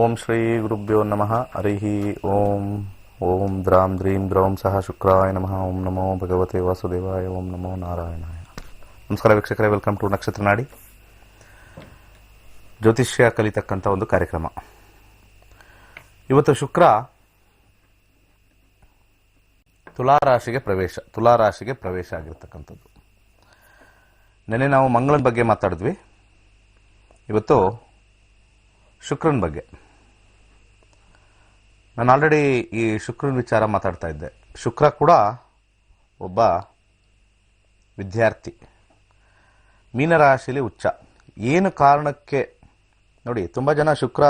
ಓಂ ಶ್ರೀ ಗುರುಭ್ಯೋ ನಮಃ ಹರಿ ಓಂ. ಓಂ ದ್ರಾಂ ದ್ರೀಂ ದ್ರೌಂ ಸಹ ಶುಕ್ರಾಯ ನಮಃ. ಓಂ ನಮೋ ಭಗವತೆ ವಾಸುದೇವಾಯ. ಓಂ ನಮೋ ನಾರಾಯಣಾಯ. ನಮಸ್ಕಾರ ವೀಕ್ಷಕರೇ, ವೆಲ್ಕಮ್ ಟು ನಕ್ಷತ್ರ ನಾಡಿ, ಜ್ಯೋತಿಷ್ಯ ಕಲಿತಕ್ಕಂಥ ಒಂದು ಕಾರ್ಯಕ್ರಮ. ಇವತ್ತು ಶುಕ್ರ ತುಲಾರಾಶಿಗೆ ಪ್ರವೇಶ ಆಗಿರ್ತಕ್ಕಂಥದ್ದು. ನೆನ್ನೆ ನಾವು ಮಂಗಳನ ಬಗ್ಗೆ ಮಾತಾಡಿದ್ವಿ, ಇವತ್ತು ಶುಕ್ರನ ಬಗ್ಗೆ. ನಾನು ಆಲ್ರೆಡಿ ಈ ಶುಕ್ರನ ವಿಚಾರ ಮಾತಾಡ್ತಾ ಇದ್ದೆ. ಶುಕ್ರ ಕೂಡ ಒಬ್ಬ ವಿದ್ಯಾರ್ಥಿ, ಮೀನರಾಶಿಲಿ ಉಚ್ಚ. ಏನು ಕಾರಣಕ್ಕೆ ನೋಡಿ, ತುಂಬ ಜನ ಶುಕ್ರ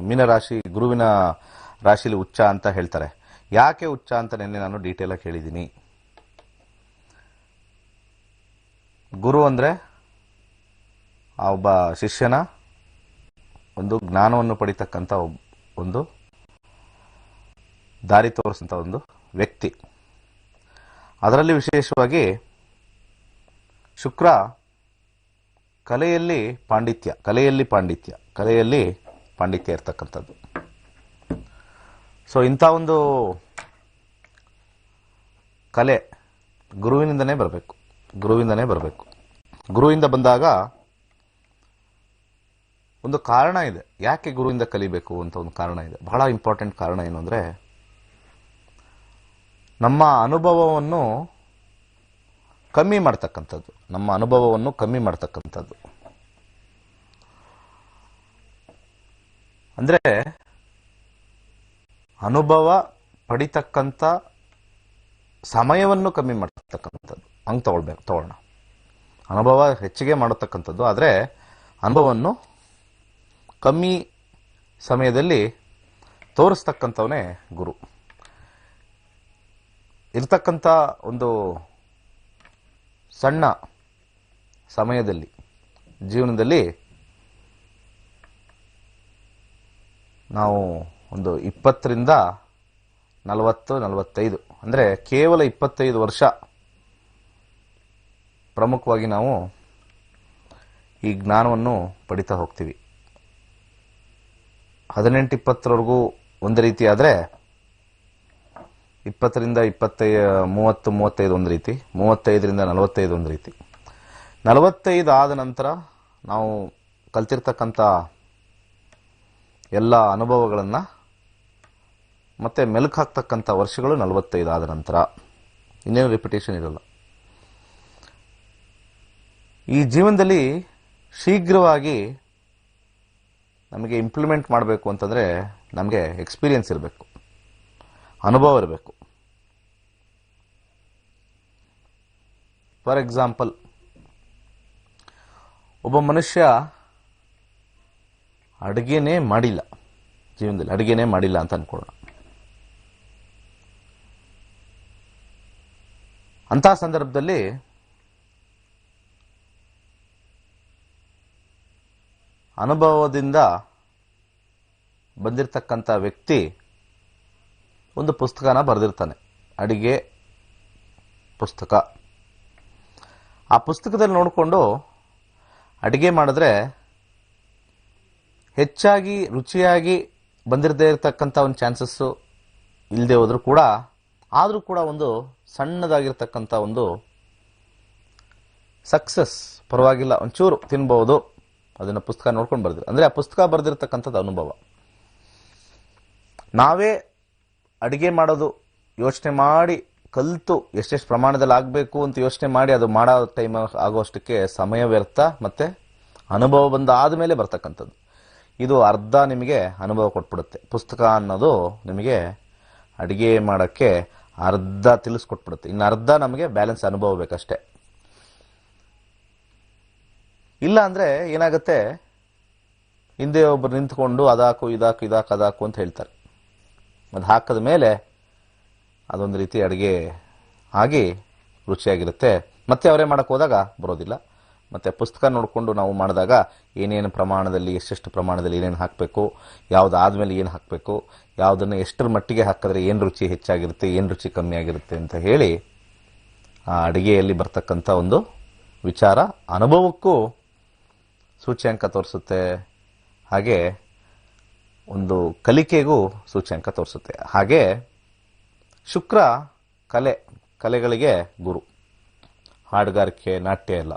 ಮೀನರಾಶಿ ಗುರುವಿನ ರಾಶಿಲಿ ಉಚ್ಚ ಅಂತ ಹೇಳ್ತಾರೆ. ಯಾಕೆ ಉಚ್ಚ ಅಂತ ನೆನ್ನೆ ನಾನು ಡೀಟೇಲ್ ಆಗಿ ಹೇಳಿದ್ದೀನಿ. ಗುರು ಅಂದರೆ ಆ ಒಬ್ಬ ಶಿಷ್ಯನ ಒಂದು ಜ್ಞಾನವನ್ನು ಪಡಿತಕ್ಕಂಥ ಒಂದು ದಾರಿ ತೋರಿಸಂಥ ಒಂದು ವ್ಯಕ್ತಿ. ಅದರಲ್ಲಿ ವಿಶೇಷವಾಗಿ ಶುಕ್ರ ಕಲೆಯಲ್ಲಿ ಪಾಂಡಿತ್ಯ ಇರ್ತಕ್ಕಂಥದ್ದು. ಸೊ ಇಂಥ ಒಂದು ಕಲೆ ಗುರುವಿನಿಂದನೇ ಬರಬೇಕು. ಗುರುವಿಂದ ಬಂದಾಗ ಒಂದು ಕಾರಣ ಇದೆ, ಯಾಕೆ ಗುರುವಿಂದ ಕಲಿಬೇಕು ಅಂತ ಒಂದು ಕಾರಣ ಇದೆ. ಬಹಳ ಇಂಪಾರ್ಟೆಂಟ್ ಕಾರಣ ಏನು ಅಂದರೆ, ನಮ್ಮ ಅನುಭವವನ್ನು ಕಮ್ಮಿ ಮಾಡ್ತಕ್ಕಂಥದ್ದು. ಅಂದರೆ ಅನುಭವ ಪಡಿತಕ್ಕಂಥ ಸಮಯವನ್ನು ಕಮ್ಮಿ ಮಾಡ್ತಕ್ಕಂಥದ್ದು. ಹಂಗೆ ತಗೊಳ್ಳೋಣ. ಅನುಭವ ಹೆಚ್ಚಿಗೆ ಮಾಡತಕ್ಕಂಥದ್ದು, ಆದರೆ ಅನುಭವವನ್ನು ಕಮ್ಮಿ ಸಮಯದಲ್ಲಿ ತೋರಿಸ್ತಕ್ಕಂಥವನೇ ಗುರು. ಇರ್ತಕ್ಕಂಥ ಒಂದು ಸಣ್ಣ ಸಮಯದಲ್ಲಿ ಜೀವನದಲ್ಲಿ ನಾವು ಒಂದು 20ರಿಂದ 40-45 ಅಂದರೆ ಕೇವಲ 25 ವರ್ಷ ಪ್ರಮುಖವಾಗಿ ನಾವು ಈ ಜ್ಞಾನವನ್ನು ಪಡಿತಾ ಹೋಗ್ತೀವಿ. 18-20ರವರೆಗೂ ಒಂದು ರೀತಿ ಆದರೆ 20ರಿಂದ 30-35 ಒಂದು ರೀತಿ, 35ರಿಂದ 45 ಒಂದು ರೀತಿ. 45 ಆದ ನಂತರ ನಾವು ಕಲ್ತಿರ್ತಕ್ಕಂಥ ಎಲ್ಲ ಅನುಭವಗಳನ್ನು ಮತ್ತೆ ಮೆಲುಕು ಹಾಕ್ತಕ್ಕಂಥ ವರ್ಷಗಳು 45 ಆದ ನಂತರ. ಇನ್ನೇನು ರಿಪಿಟೇಷನ್ ಇರಲ್ಲ. ಈ ಜೀವನದಲ್ಲಿ ಶೀಘ್ರವಾಗಿ ನಮಗೆ ಇಂಪ್ಲಿಮೆಂಟ್ ಮಾಡಬೇಕು ಅಂತಂದರೆ ನಮಗೆ ಎಕ್ಸ್ಪೀರಿಯನ್ಸ್ ಇರಬೇಕು, ಅನುಭವ ಇರಬೇಕು. ಫಾರ್ ಎಕ್ಸಾಂಪಲ್, ಒಬ್ಬ ಮನುಷ್ಯ ಅಡುಗೆನೇ ಮಾಡಿಲ್ಲ, ಜೀವನದಲ್ಲಿ ಅಡುಗೆನೇ ಮಾಡಿಲ್ಲ ಅಂತ ಅನ್ಕೊಳ್ಳೋಣ. ಅಂಥ ಸಂದರ್ಭದಲ್ಲಿ ಅನುಭವದಿಂದ ಬಂದಿರತಕ್ಕಂಥ ವ್ಯಕ್ತಿ ಒಂದು ಪುಸ್ತಕನ ಬರೆದಿರ್ತಾನೆ, ಅಡಿಗೆ ಪುಸ್ತಕ. ಆ ಪುಸ್ತಕದಲ್ಲಿ ನೋಡಿಕೊಂಡು ಅಡಿಗೆ ಮಾಡಿದ್ರೆ ಹೆಚ್ಚಾಗಿ ರುಚಿಯಾಗಿ ಬಂದಿರದೇ ಇರತಕ್ಕಂಥ ಒಂದು ಚಾನ್ಸಸ್ಸು ಇಲ್ಲದೆ ಹೋದ್ರೂ ಕೂಡ, ಆದರೂ ಕೂಡ ಒಂದು ಸಣ್ಣದಾಗಿರ್ತಕ್ಕಂಥ ಒಂದು ಸಕ್ಸಸ್, ಪರವಾಗಿಲ್ಲ ಒಂಚೂರು ತಿನ್ಬಹುದು, ಅದನ್ನು ಪುಸ್ತಕ ನೋಡ್ಕೊಂಡು ಬರ್ದಿರಿ. ಅಂದರೆ ಆ ಪುಸ್ತಕ ಬರೆದಿರ್ತಕ್ಕಂಥದ್ದು ಅನುಭವ. ನಾವೇ ಅಡುಗೆ ಮಾಡೋದು ಯೋಚನೆ ಮಾಡಿ ಕಲಿತು ಎಷ್ಟೆಷ್ಟು ಪ್ರಮಾಣದಲ್ಲಿ ಆಗಬೇಕು ಅಂತ ಯೋಚನೆ ಮಾಡಿ ಅದು ಮಾಡೋ ಟೈಮ್ ಆಗೋಷ್ಟಕ್ಕೆ ಸಮಯ ವ್ಯರ್ಥ, ಮತ್ತು ಅನುಭವ ಬಂದ ಆದಮೇಲೆ ಬರ್ತಕ್ಕಂಥದ್ದು. ಇದು ಅರ್ಧ ನಿಮಗೆ ಅನುಭವ ಕೊಟ್ಬಿಡುತ್ತೆ. ಪುಸ್ತಕ ಅನ್ನೋದು ನಿಮಗೆ ಅಡುಗೆ ಮಾಡೋಕ್ಕೆ ಅರ್ಧ ತಿಳಿಸ್ಕೊಟ್ಬಿಡುತ್ತೆ, ಇನ್ನು ಅರ್ಧ ನಮಗೆ ಬ್ಯಾಲೆನ್ಸ್ ಅನುಭವ ಬೇಕಷ್ಟೆ. ಇಲ್ಲ ಅಂದರೆ ಏನಾಗುತ್ತೆ, ಹಿಂದೆ ಒಬ್ಬರು ನಿಂತ್ಕೊಂಡು ಅದಾಕು ಇದಾಕು ಅಂತ ಹೇಳ್ತಾರೆ. ಅದು ಹಾಕಿದ ಮೇಲೆ ಅದೊಂದು ರೀತಿ ಅಡುಗೆ ಆಗಿ ರುಚಿಯಾಗಿರುತ್ತೆ. ಮತ್ತೆ ಅವರೇ ಮಾಡೋಕ್ಕೆ ಹೋದಾಗ ಬರೋದಿಲ್ಲ. ಮತ್ತು ಪುಸ್ತಕ ನೋಡಿಕೊಂಡು ನಾವು ಮಾಡಿದಾಗ ಏನೇನು ಪ್ರಮಾಣದಲ್ಲಿ, ಎಷ್ಟೆಷ್ಟು ಪ್ರಮಾಣದಲ್ಲಿ ಏನೇನು ಹಾಕಬೇಕು, ಯಾವುದು ಆದಮೇಲೆ ಏನು ಹಾಕಬೇಕು, ಯಾವುದನ್ನು ಎಷ್ಟರ ಮಟ್ಟಿಗೆ ಹಾಕಿದ್ರೆ ಏನು ರುಚಿ ಹೆಚ್ಚಾಗಿರುತ್ತೆ, ಏನು ರುಚಿ ಕಮ್ಮಿ ಆಗಿರುತ್ತೆ ಅಂತ ಹೇಳಿ ಆ ಅಡುಗೆಯಲ್ಲಿ ಬರ್ತಕ್ಕಂಥ ಒಂದು ವಿಚಾರ ಅನುಭವಕ್ಕೂ ಸೂಚ್ಯಂಕ ತೋರಿಸುತ್ತೆ. ಹಾಗೆ ಒಂದು ಕಲಿಕೆಗೂ ಸೂಚ್ಯಂಕ ತೋರಿಸುತ್ತೆ. ಹಾಗೆ ಶುಕ್ರ ಕಲೆಗಳಿಗೆ ಗುರು, ಹಾಡುಗಾರಿಕೆ, ನಾಟ್ಯ ಎಲ್ಲ.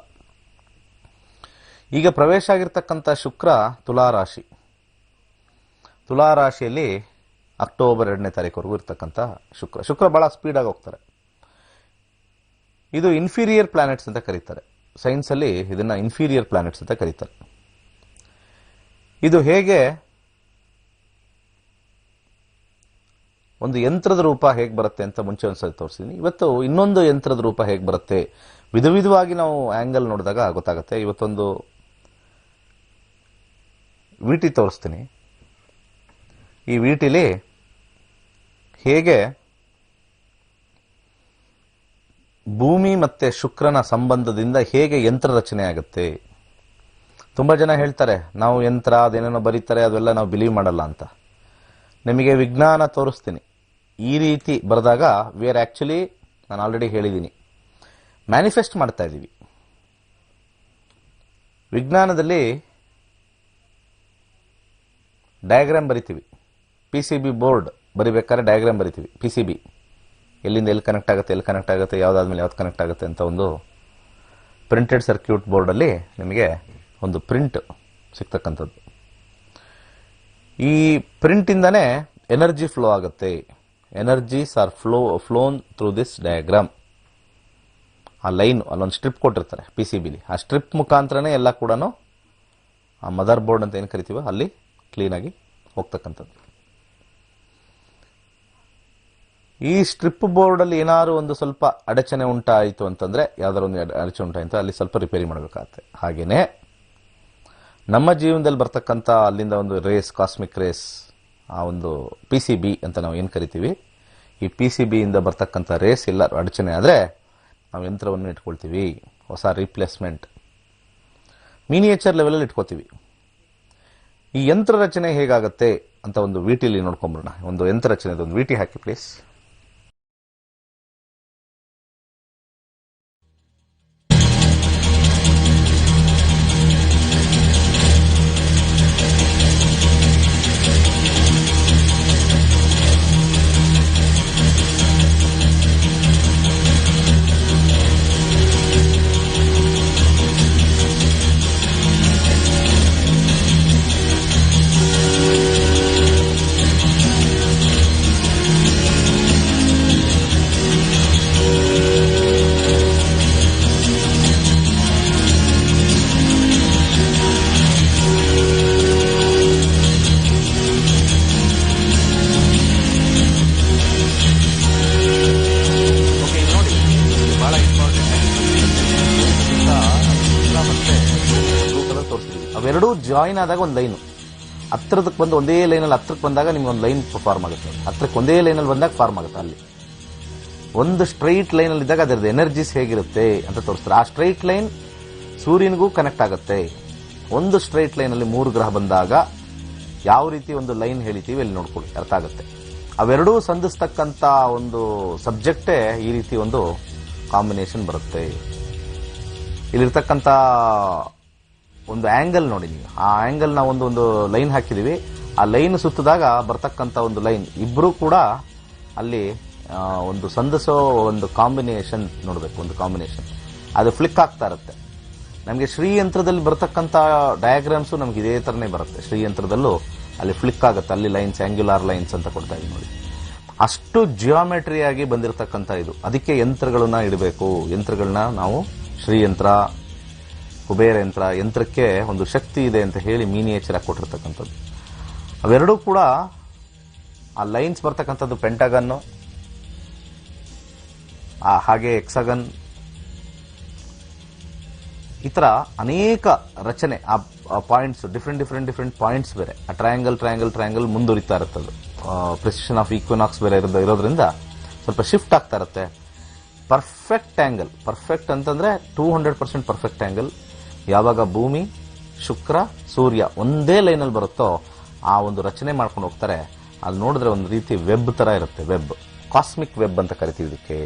ಈಗ ಪ್ರವೇಶ ಆಗಿರ್ತಕ್ಕಂಥ ಶುಕ್ರ ತುಲಾರಾಶಿಯಲ್ಲಿ ಅಕ್ಟೋಬರ್ 2ನೇ ತಾರೀಕುವರೆಗೂ ಇರ್ತಕ್ಕಂಥ ಶುಕ್ರ ಬಹಳ ಸ್ಪೀಡಾಗಿ ಹೋಗ್ತಾರೆ. ಇದು ಇನ್ಫೀರಿಯರ್ ಪ್ಲಾನೆಟ್ಸ್ ಅಂತ ಕರೀತಾರೆ. ಸೈನ್ಸ್ ಅಲ್ಲಿ ಇದನ್ನ ಇನ್ಫೀರಿಯರ್ ಪ್ಲಾನೆಟ್ಸ್ ಅಂತ ಕರೀತಾರೆ. ಇದು ಹೇಗೆ ಒಂದು ಯಂತ್ರದ ರೂಪ ಹೇಗೆ ಬರುತ್ತೆ ಅಂತ ಮುಂಚೆ ಒಂದ್ಸರಿ ತೋರಿಸಿದ್ದೀನಿ. ಇವತ್ತು ಇನ್ನೊಂದು ಯಂತ್ರದ ರೂಪ ಹೇಗೆ ಬರುತ್ತೆ, ವಿಧವಾಗಿ ನಾವು ಆಂಗಲ್ ನೋಡಿದಾಗ ಗೊತ್ತಾಗುತ್ತೆ. ಇವತ್ತೊಂದು ವಿಟಿ ತೋರಿಸ್ತೀನಿ. ಈ ವಿಟಿಲಿ ಹೇಗೆ ಭೂಮಿ ಮತ್ತೆ ಶುಕ್ರನ ಸಂಬಂಧದಿಂದ ಹೇಗೆ ಯಂತ್ರ ರಚನೆ ಆಗುತ್ತೆ. ತುಂಬಾ ಜನ ಹೇಳ್ತಾರೆ ನಾವು ಯಂತ್ರ ಅದೇನೇನೋ ಬರೀತಾರೆ ಅದೆಲ್ಲ ನಾವು ಬಿಲೀವ್ ಮಾಡಲ್ಲ ಅಂತ. ನಿಮಗೆ ವಿಜ್ಞಾನ ತೋರಿಸ್ತೀನಿ. ಈ ರೀತಿ ಬರೆದಾಗ ವಿ ಆರ್ ಆಕ್ಚುಲಿ, ನಾನು ಆಲ್ರೆಡಿ ಹೇಳಿದ್ದೀನಿ, ಮ್ಯಾನಿಫೆಸ್ಟ್ ಮಾಡ್ತಾ ಇದ್ದೀವಿ. ವಿಜ್ಞಾನದಲ್ಲಿ ಡಯಾಗ್ರಾಮ್ ಬರಿತೀವಿ. PCB ಬೋರ್ಡ್ ಬರಿಬೇಕಾದ್ರೆ ಡಯಾಗ್ರಾಮ್ ಬರಿತೀವಿ. PCB ಎಲ್ಲಿಂದ ಎಲ್ಲಿ ಕನೆಕ್ಟ್ ಆಗುತ್ತೆ, ಯಾವುದಾದ್ಮೇಲೆ ಯಾವ್ದು ಕನೆಕ್ಟ್ ಆಗುತ್ತೆ ಅಂತ ಒಂದು ಪ್ರಿಂಟೆಡ್ ಸರ್ಕ್ಯೂಟ್ ಬೋರ್ಡಲ್ಲಿ ನಿಮಗೆ ಒಂದು ಪ್ರಿಂಟ್ ಸಿಗ್ತಕ್ಕಂಥದ್ದು. ಈ ಪ್ರಿಂಟಿಂದಾನೇ ಎನರ್ಜಿ ಫ್ಲೋ ಆಗುತ್ತೆ. Energies are flown through this diagram. ಆ ಲೈನ್ ಅಲ್ಲೊಂದು ಸ್ಟ್ರಿಪ್ ಕೊಟ್ಟಿರ್ತಾರೆ PCBಲಿ. ಆ ಸ್ಟ್ರಿಪ್ ಮುಖಾಂತರನೇ ಎಲ್ಲ ಕೂಡ ಆ ಮದರ್ ಬೋರ್ಡ್ ಅಂತ ಏನು ಕರಿತೀವೋ ಅಲ್ಲಿ ಕ್ಲೀನಾಗಿ ಹೋಗ್ತಕ್ಕಂಥದ್ದು. ಈ ಸ್ಟ್ರಿಪ್ ಬೋರ್ಡಲ್ಲಿ ಏನಾದ್ರು ಒಂದು ಸ್ವಲ್ಪ ಅಡಚಣೆ ಉಂಟಾಯಿತು ಅಂತಂದ್ರೆ, ಯಾವ್ದಾದ್ರು ಒಂದು ಅಡಚಣೆ ಉಂಟಾಯಿತು ಅಲ್ಲಿ ಸ್ವಲ್ಪ ರಿಪೇರಿ ಮಾಡಬೇಕಾಗತ್ತೆ. ಹಾಗೇನೆ ನಮ್ಮ ಜೀವನದಲ್ಲಿ ಬರ್ತಕ್ಕಂಥ ಅಲ್ಲಿಂದ ಒಂದು ರೇಸ್, ಕಾಸ್ಮಿಕ್ ರೇಸ್, ಆ ಒಂದು PCB ಅಂತ ನಾವು ಏನು ಕರಿತೀವಿ, ಈ PCB ಇಂದ ಬರ್ತಕ್ಕಂಥ ರೇಸ್ ಎಲ್ಲ ಅಡಚಣೆ ಆದರೆ ನಾವು ಯಂತ್ರವನ್ನು ಇಟ್ಕೊಳ್ತೀವಿ, ಹೊಸ ರೀಪ್ಲೇಸ್ಮೆಂಟ್ ಮಿನಿಯೇಚರ್ ಲೆವೆಲಲ್ಲಿ ಇಟ್ಕೋತೀವಿ. ಈ ಯಂತ್ರ ರಚನೆ ಹೇಗಾಗತ್ತೆ ಅಂತ ಒಂದು ವಿಟಿಲಿ ನೋಡ್ಕೊಂಬರೋಣ. ಒಂದು ಯಂತ್ರ ರಚನೆ, ಒಂದು ವಿಟಿ ಹಾಕಿ ಪ್ಲೀಸ್. ಅವೆರಡೂ ಜಾಯಿನ್ ಆದಾಗ ಒಂದು ಲೈನು ಹತ್ರದಕ್ಕೆ ಬಂದು ಒಂದೇ ಲೈನಲ್ಲಿ ಹತ್ರಕ್ಕೆ ಬಂದಾಗ ನಿಮ್ಗೆ ಒಂದು ಲೈನ್ ಫಾರ್ಮ್ ಆಗುತ್ತೆ. ಹತ್ರಕ್ಕೆ ಒಂದೇ ಲೈನಲ್ಲಿ ಬಂದಾಗ ಫಾರ್ಮ್ ಆಗುತ್ತೆ. ಅಲ್ಲಿ ಒಂದು ಸ್ಟ್ರೈಟ್ ಲೈನಲ್ಲಿ ಇದ್ದಾಗ ಅದರದ್ದು ಎನರ್ಜೀಸ್ ಹೇಗಿರುತ್ತೆ ಅಂತ ತೋರಿಸ್ತಾರೆ. ಆ ಸ್ಟ್ರೈಟ್ ಲೈನ್ ಸೂರ್ಯನಿಗೂ ಕನೆಕ್ಟ್ ಆಗುತ್ತೆ. ಒಂದು ಸ್ಟ್ರೈಟ್ ಲೈನಲ್ಲಿ 3 ಗ್ರಹ ಬಂದಾಗ ಯಾವ ರೀತಿ ಒಂದು ಲೈನ್ ಹೇಳಿತೀವಿ ಅಲ್ಲಿ ನೋಡ್ಕೊಳ್ಳಿ, ಅರ್ಥ ಆಗುತ್ತೆ. ಅವೆರಡೂ ಸಂಧಿಸ್ತಕ್ಕಂಥ ಒಂದು ಸಬ್ಜೆಕ್ಟೇ ಈ ರೀತಿ ಒಂದು ಕಾಂಬಿನೇಷನ್ ಬರುತ್ತೆ. ಇಲ್ಲಿರ್ತಕ್ಕಂಥ ಒಂದು ಆಂಗಲ್ ನೋಡಿ ನೀವು, ಆ ಆಂಗಲ್ ನಾವು ಒಂದು ಲೈನ್ ಹಾಕಿದೀವಿ. ಆ ಲೈನ್ ಸುತ್ತಿದಾಗ ಬರ್ತಕ್ಕಂಥ ಒಂದು ಲೈನ್, ಇಬ್ರು ಕೂಡ ಅಲ್ಲಿ ಒಂದು ಸಂಧಿಸೋ ಒಂದು ಕಾಂಬಿನೇಷನ್ ನೋಡಬೇಕು. ಒಂದು ಕಾಂಬಿನೇಷನ್ ಅದು ಫ್ಲಿಕ್ ಆಗ್ತಾ ಇರುತ್ತೆ. ನಮಗೆ ಶ್ರೀಯಂತ್ರದಲ್ಲಿ ಬರ್ತಕ್ಕಂಥ ಡಯಾಗ್ರಾಮ್ಸು ನಮ್ಗೆ ಇದೇ ಥರನೇ ಬರುತ್ತೆ. ಶ್ರೀಯಂತ್ರದಲ್ಲೂ ಅಲ್ಲಿ ಫ್ಲಿಕ್ ಆಗುತ್ತೆ. ಅಲ್ಲಿ ಲೈನ್ಸ್, ಆಂಗ್ಯುಲಾರ್ ಲೈನ್ಸ್ ಅಂತ ಕೊಡ್ತಾ ಇದ್ದೀವಿ ನೋಡಿ. ಅಷ್ಟು ಜಿಯೋಮೆಟ್ರಿಯಾಗಿ ಬಂದಿರತಕ್ಕಂಥ ಇದು. ಅದಕ್ಕೆ ಯಂತ್ರಗಳನ್ನ ಇಡಬೇಕು. ಯಂತ್ರಗಳನ್ನ ನಾವು ಶ್ರೀಯಂತ್ರ, ಕುಬೇರ ಯಂತ್ರ, ಯಂತ್ರಕ್ಕೆ ಒಂದು ಶಕ್ತಿ ಇದೆ ಅಂತ ಹೇಳಿ ಮಿನಿಯೇಚರ್ ಆಗಿ ಕೊಟ್ಟಿರ್ತಕ್ಕಂಥದ್ದು. ಅವೆರಡೂ ಕೂಡ ಆ ಲೈನ್ಸ್ ಬರ್ತಕ್ಕಂಥದ್ದು ಪೆಂಟಗನ್ನು, ಹಾಗೆ ಎಕ್ಸಗನ್, ಈ ಥರ ಅನೇಕ ರಚನೆ. ಆ ಪಾಯಿಂಟ್ಸ್ ಡಿಫ್ರೆಂಟ್ ಪಾಯಿಂಟ್ಸ್ ಬೇರೆ. ಆ ಟ್ರಯಾಂಗಲ್ ಮುಂದುವರಿತಾ ಇರುತ್ತದು. ಪ್ರೆಸಿಷನ್ ಆಫ್ ಈಕ್ವಿನಾಕ್ಸ್ ಬೇರೆ ಇರೋದ್ರಿಂದ ಸ್ವಲ್ಪ ಶಿಫ್ಟ್ ಆಗ್ತಾ ಇರುತ್ತೆ. ಪರ್ಫೆಕ್ಟ್ ಆಂಗಲ್, ಪರ್ಫೆಕ್ಟ್ ಅಂತಂದ್ರೆ 200% ಪರ್ಫೆಕ್ಟ್ ಆಂಗಲ್. ಯಾವಾಗ ಭೂಮಿ, ಶುಕ್ರ, ಸೂರ್ಯ ಒಂದೇ ಲೈನಲ್ಲಿ ಬರುತ್ತೋ ಆ ಒಂದು ರಚನೆ ಮಾಡ್ಕೊಂಡು ಹೋಗ್ತಾರೆ. ಅಲ್ಲಿ ನೋಡಿದ್ರೆ ಒಂದು ರೀತಿ ವೆಬ್ ತರ ಇರುತ್ತೆ. ವೆಬ್, ಕಾಸ್ಮಿಕ್ ವೆಬ್ ಅಂತ ಕರಿತೀವಿ ಇದಕ್ಕೆ,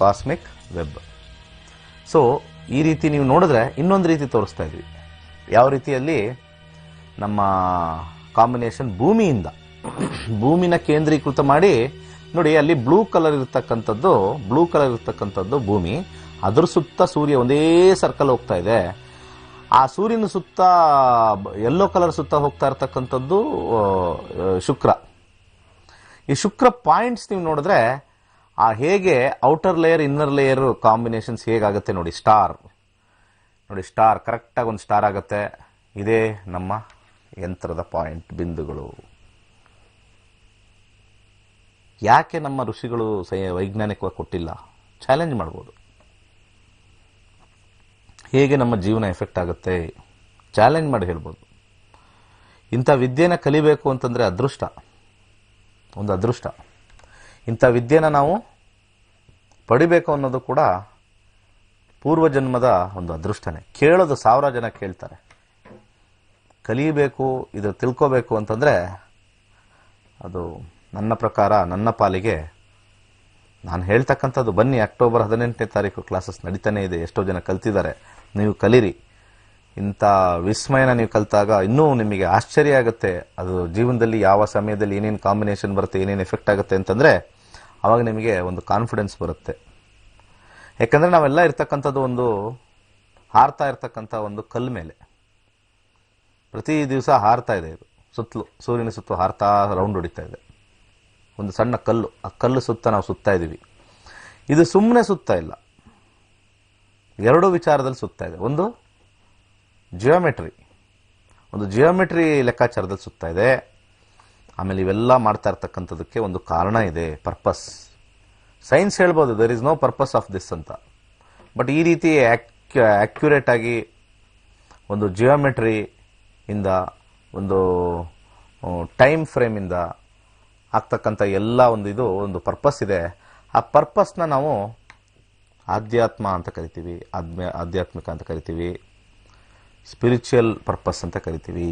ಕಾಸ್ಮಿಕ್ ವೆಬ್. ಸೊ ಈ ರೀತಿ ನೀವು ನೋಡಿದ್ರೆ ಇನ್ನೊಂದು ರೀತಿ ತೋರಿಸ್ತಾ ಇದ್ವಿ. ಯಾವ ರೀತಿಯಲ್ಲಿ ನಮ್ಮ ಕಾಂಬಿನೇಷನ್ ಭೂಮಿಯಿಂದ. ಭೂಮಿನ ಕೇಂದ್ರೀಕೃತ ಮಾಡಿ ನೋಡಿ, ಅಲ್ಲಿ ಬ್ಲೂ ಕಲರ್ ಇರ್ತಕ್ಕಂಥದ್ದು ಭೂಮಿ, ಅದ್ರ ಸುತ್ತ ಸೂರ್ಯ ಒಂದೇ ಸರ್ಕಲ್ ಹೋಗ್ತಾ ಇದೆ. ಆ ಸೂರ್ಯನ ಸುತ್ತ ಯೆಲ್ಲೋ ಕಲರ್ ಸುತ್ತ ಹೋಗ್ತಾ ಇರ್ತಕ್ಕಂಥದ್ದು ಶುಕ್ರ. ಈ ಶುಕ್ರ ಪಾಯಿಂಟ್ಸ್ ನೀವು ನೋಡಿದ್ರೆ ಆ ಹೇಗೆ outer layer inner layer combinations ಹೇಗಾಗುತ್ತೆ ನೋಡಿ. ಸ್ಟಾರ್ ಕರೆಕ್ಟಾಗಿ ಒಂದು ಸ್ಟಾರ್ ಆಗುತ್ತೆ. ಇದೇ ನಮ್ಮ ಯಂತ್ರದ ಪಾಯಿಂಟ್ ಬಿಂದುಗಳು. ಯಾಕೆ ನಮ್ಮ ಋಷಿಗಳು ವೈಜ್ಞಾನಿಕವಾಗಿ ಕೊಟ್ಟಿಲ್ಲ? ಚಾಲೆಂಜ್ ಮಾಡ್ಬೋದು. ಹೇಗೆ ನಮ್ಮ ಜೀವನ ಎಫೆಕ್ಟ್ ಆಗುತ್ತೆ ಚಾಲೆಂಜ್ ಮಾಡಿ ಹೇಳ್ಬೋದು. ಇಂಥ ವಿದ್ಯೆನ ಕಲಿಬೇಕು ಅಂತಂದರೆ ಒಂದು ಅದೃಷ್ಟ. ಇಂಥ ವಿದ್ಯೆನ ನಾವು ಪಡಿಬೇಕು ಅನ್ನೋದು ಕೂಡ ಪೂರ್ವಜನ್ಮದ ಒಂದು ಅದೃಷ್ಟನೇ. ಕೇಳೋದು 1000 ಜನ ಕೇಳ್ತಾರೆ, ಕಲಿಯಬೇಕು, ಇದು ತಿಳ್ಕೋಬೇಕು ಅಂತಂದರೆ ಅದು ನನ್ನ ಪ್ರಕಾರ, ನನ್ನ ಪಾಲಿಗೆ ನಾನು ಹೇಳ್ತಕ್ಕಂಥದ್ದು, ಬನ್ನಿ ಅಕ್ಟೋಬರ್ 18ನೇ ತಾರೀಕು ಕ್ಲಾಸಸ್ ನಡೀತಾನೆ ಇದೆ. ಎಷ್ಟೋ ಜನ ಕಲ್ತಿದ್ದಾರೆ, ನೀವು ಕಲೀರಿ. ಇಂಥ ವಿಸ್ಮಯನ ನೀವು ಕಲಿತಾಗ ಇನ್ನೂ ನಿಮಗೆ ಆಶ್ಚರ್ಯ ಆಗುತ್ತೆ. ಅದು ಜೀವನದಲ್ಲಿ ಯಾವ ಸಮಯದಲ್ಲಿ ಏನೇನು ಕಾಂಬಿನೇಷನ್ ಬರುತ್ತೆ, ಏನೇನು ಎಫೆಕ್ಟ್ ಆಗುತ್ತೆ ಅಂತಂದರೆ ಆವಾಗ ನಿಮಗೆ ಒಂದು ಕಾನ್ಫಿಡೆನ್ಸ್ ಬರುತ್ತೆ. ಯಾಕಂದರೆ ನಾವೆಲ್ಲ ಇರ್ತಕ್ಕಂಥದ್ದು ಒಂದು ಹಾರ್ತಾ ಇರ್ತಕ್ಕಂಥ ಒಂದು ಕಲ್ಲು ಮೇಲೆ. ಪ್ರತಿ ದಿವಸ ಹಾರ್ತಾ ಇದೆ, ಇದು ಸುತ್ತಲೂ ಸೂರ್ಯನ ಸುತ್ತಲೂ ಹಾರ್ತಾ ರೌಂಡ್ ಹೊಡಿತಾ ಇದೆ. ಒಂದು ಸಣ್ಣ ಕಲ್ಲು, ಆ ಕಲ್ಲು ಸುತ್ತ ನಾವು ಸುತ್ತಾ ಇದ್ದೀವಿ. ಇದು ಸುಮ್ಮನೆ ಸುತ್ತಾ ಇಲ್ಲ, 2 ವಿಚಾರದಲ್ಲಿ ಸುತ್ತಾ ಇದೆ. ಒಂದು ಜಿಯೋಮೆಟ್ರಿ ಲೆಕ್ಕಾಚಾರದಲ್ಲಿ ಸುತ್ತಾ ಇದೆ. ಆಮೇಲೆ ಇವೆಲ್ಲ ಮಾಡ್ತಾ ಇರ್ತಕ್ಕಂಥದಕ್ಕೆ ಒಂದು ಕಾರಣ ಇದೆ, ಪರ್ಪಸ್. ಸೈನ್ಸ್ ಹೇಳ್ಬೋದು there is no purpose of this ಅಂತ, ಬಟ್ ಈ ರೀತಿ ಅಕ್ಯುರೇಟ್ ಆಗಿ ಒಂದು ಜಿಯೋಮೆಟ್ರಿ ಇಂದ, ಒಂದು ಟೈಮ್ ಫ್ರೇಮಿಂದ ಆಗ್ತಕ್ಕಂಥ ಎಲ್ಲ ಒಂದು ಪರ್ಪಸ್ ಇದೆ. ಆ ಪರ್ಪಸ್ನ ನಾವು ಆಧ್ಯಾತ್ಮ ಅಂತ ಕರಿತೀವಿ, ಆಧ್ಯಾತ್ಮಿಕ ಅಂತ ಕರಿತೀವಿ, ಸ್ಪಿರಿಚುವಲ್ ಪರ್ಪಸ್ ಅಂತ ಕರಿತೀವಿ.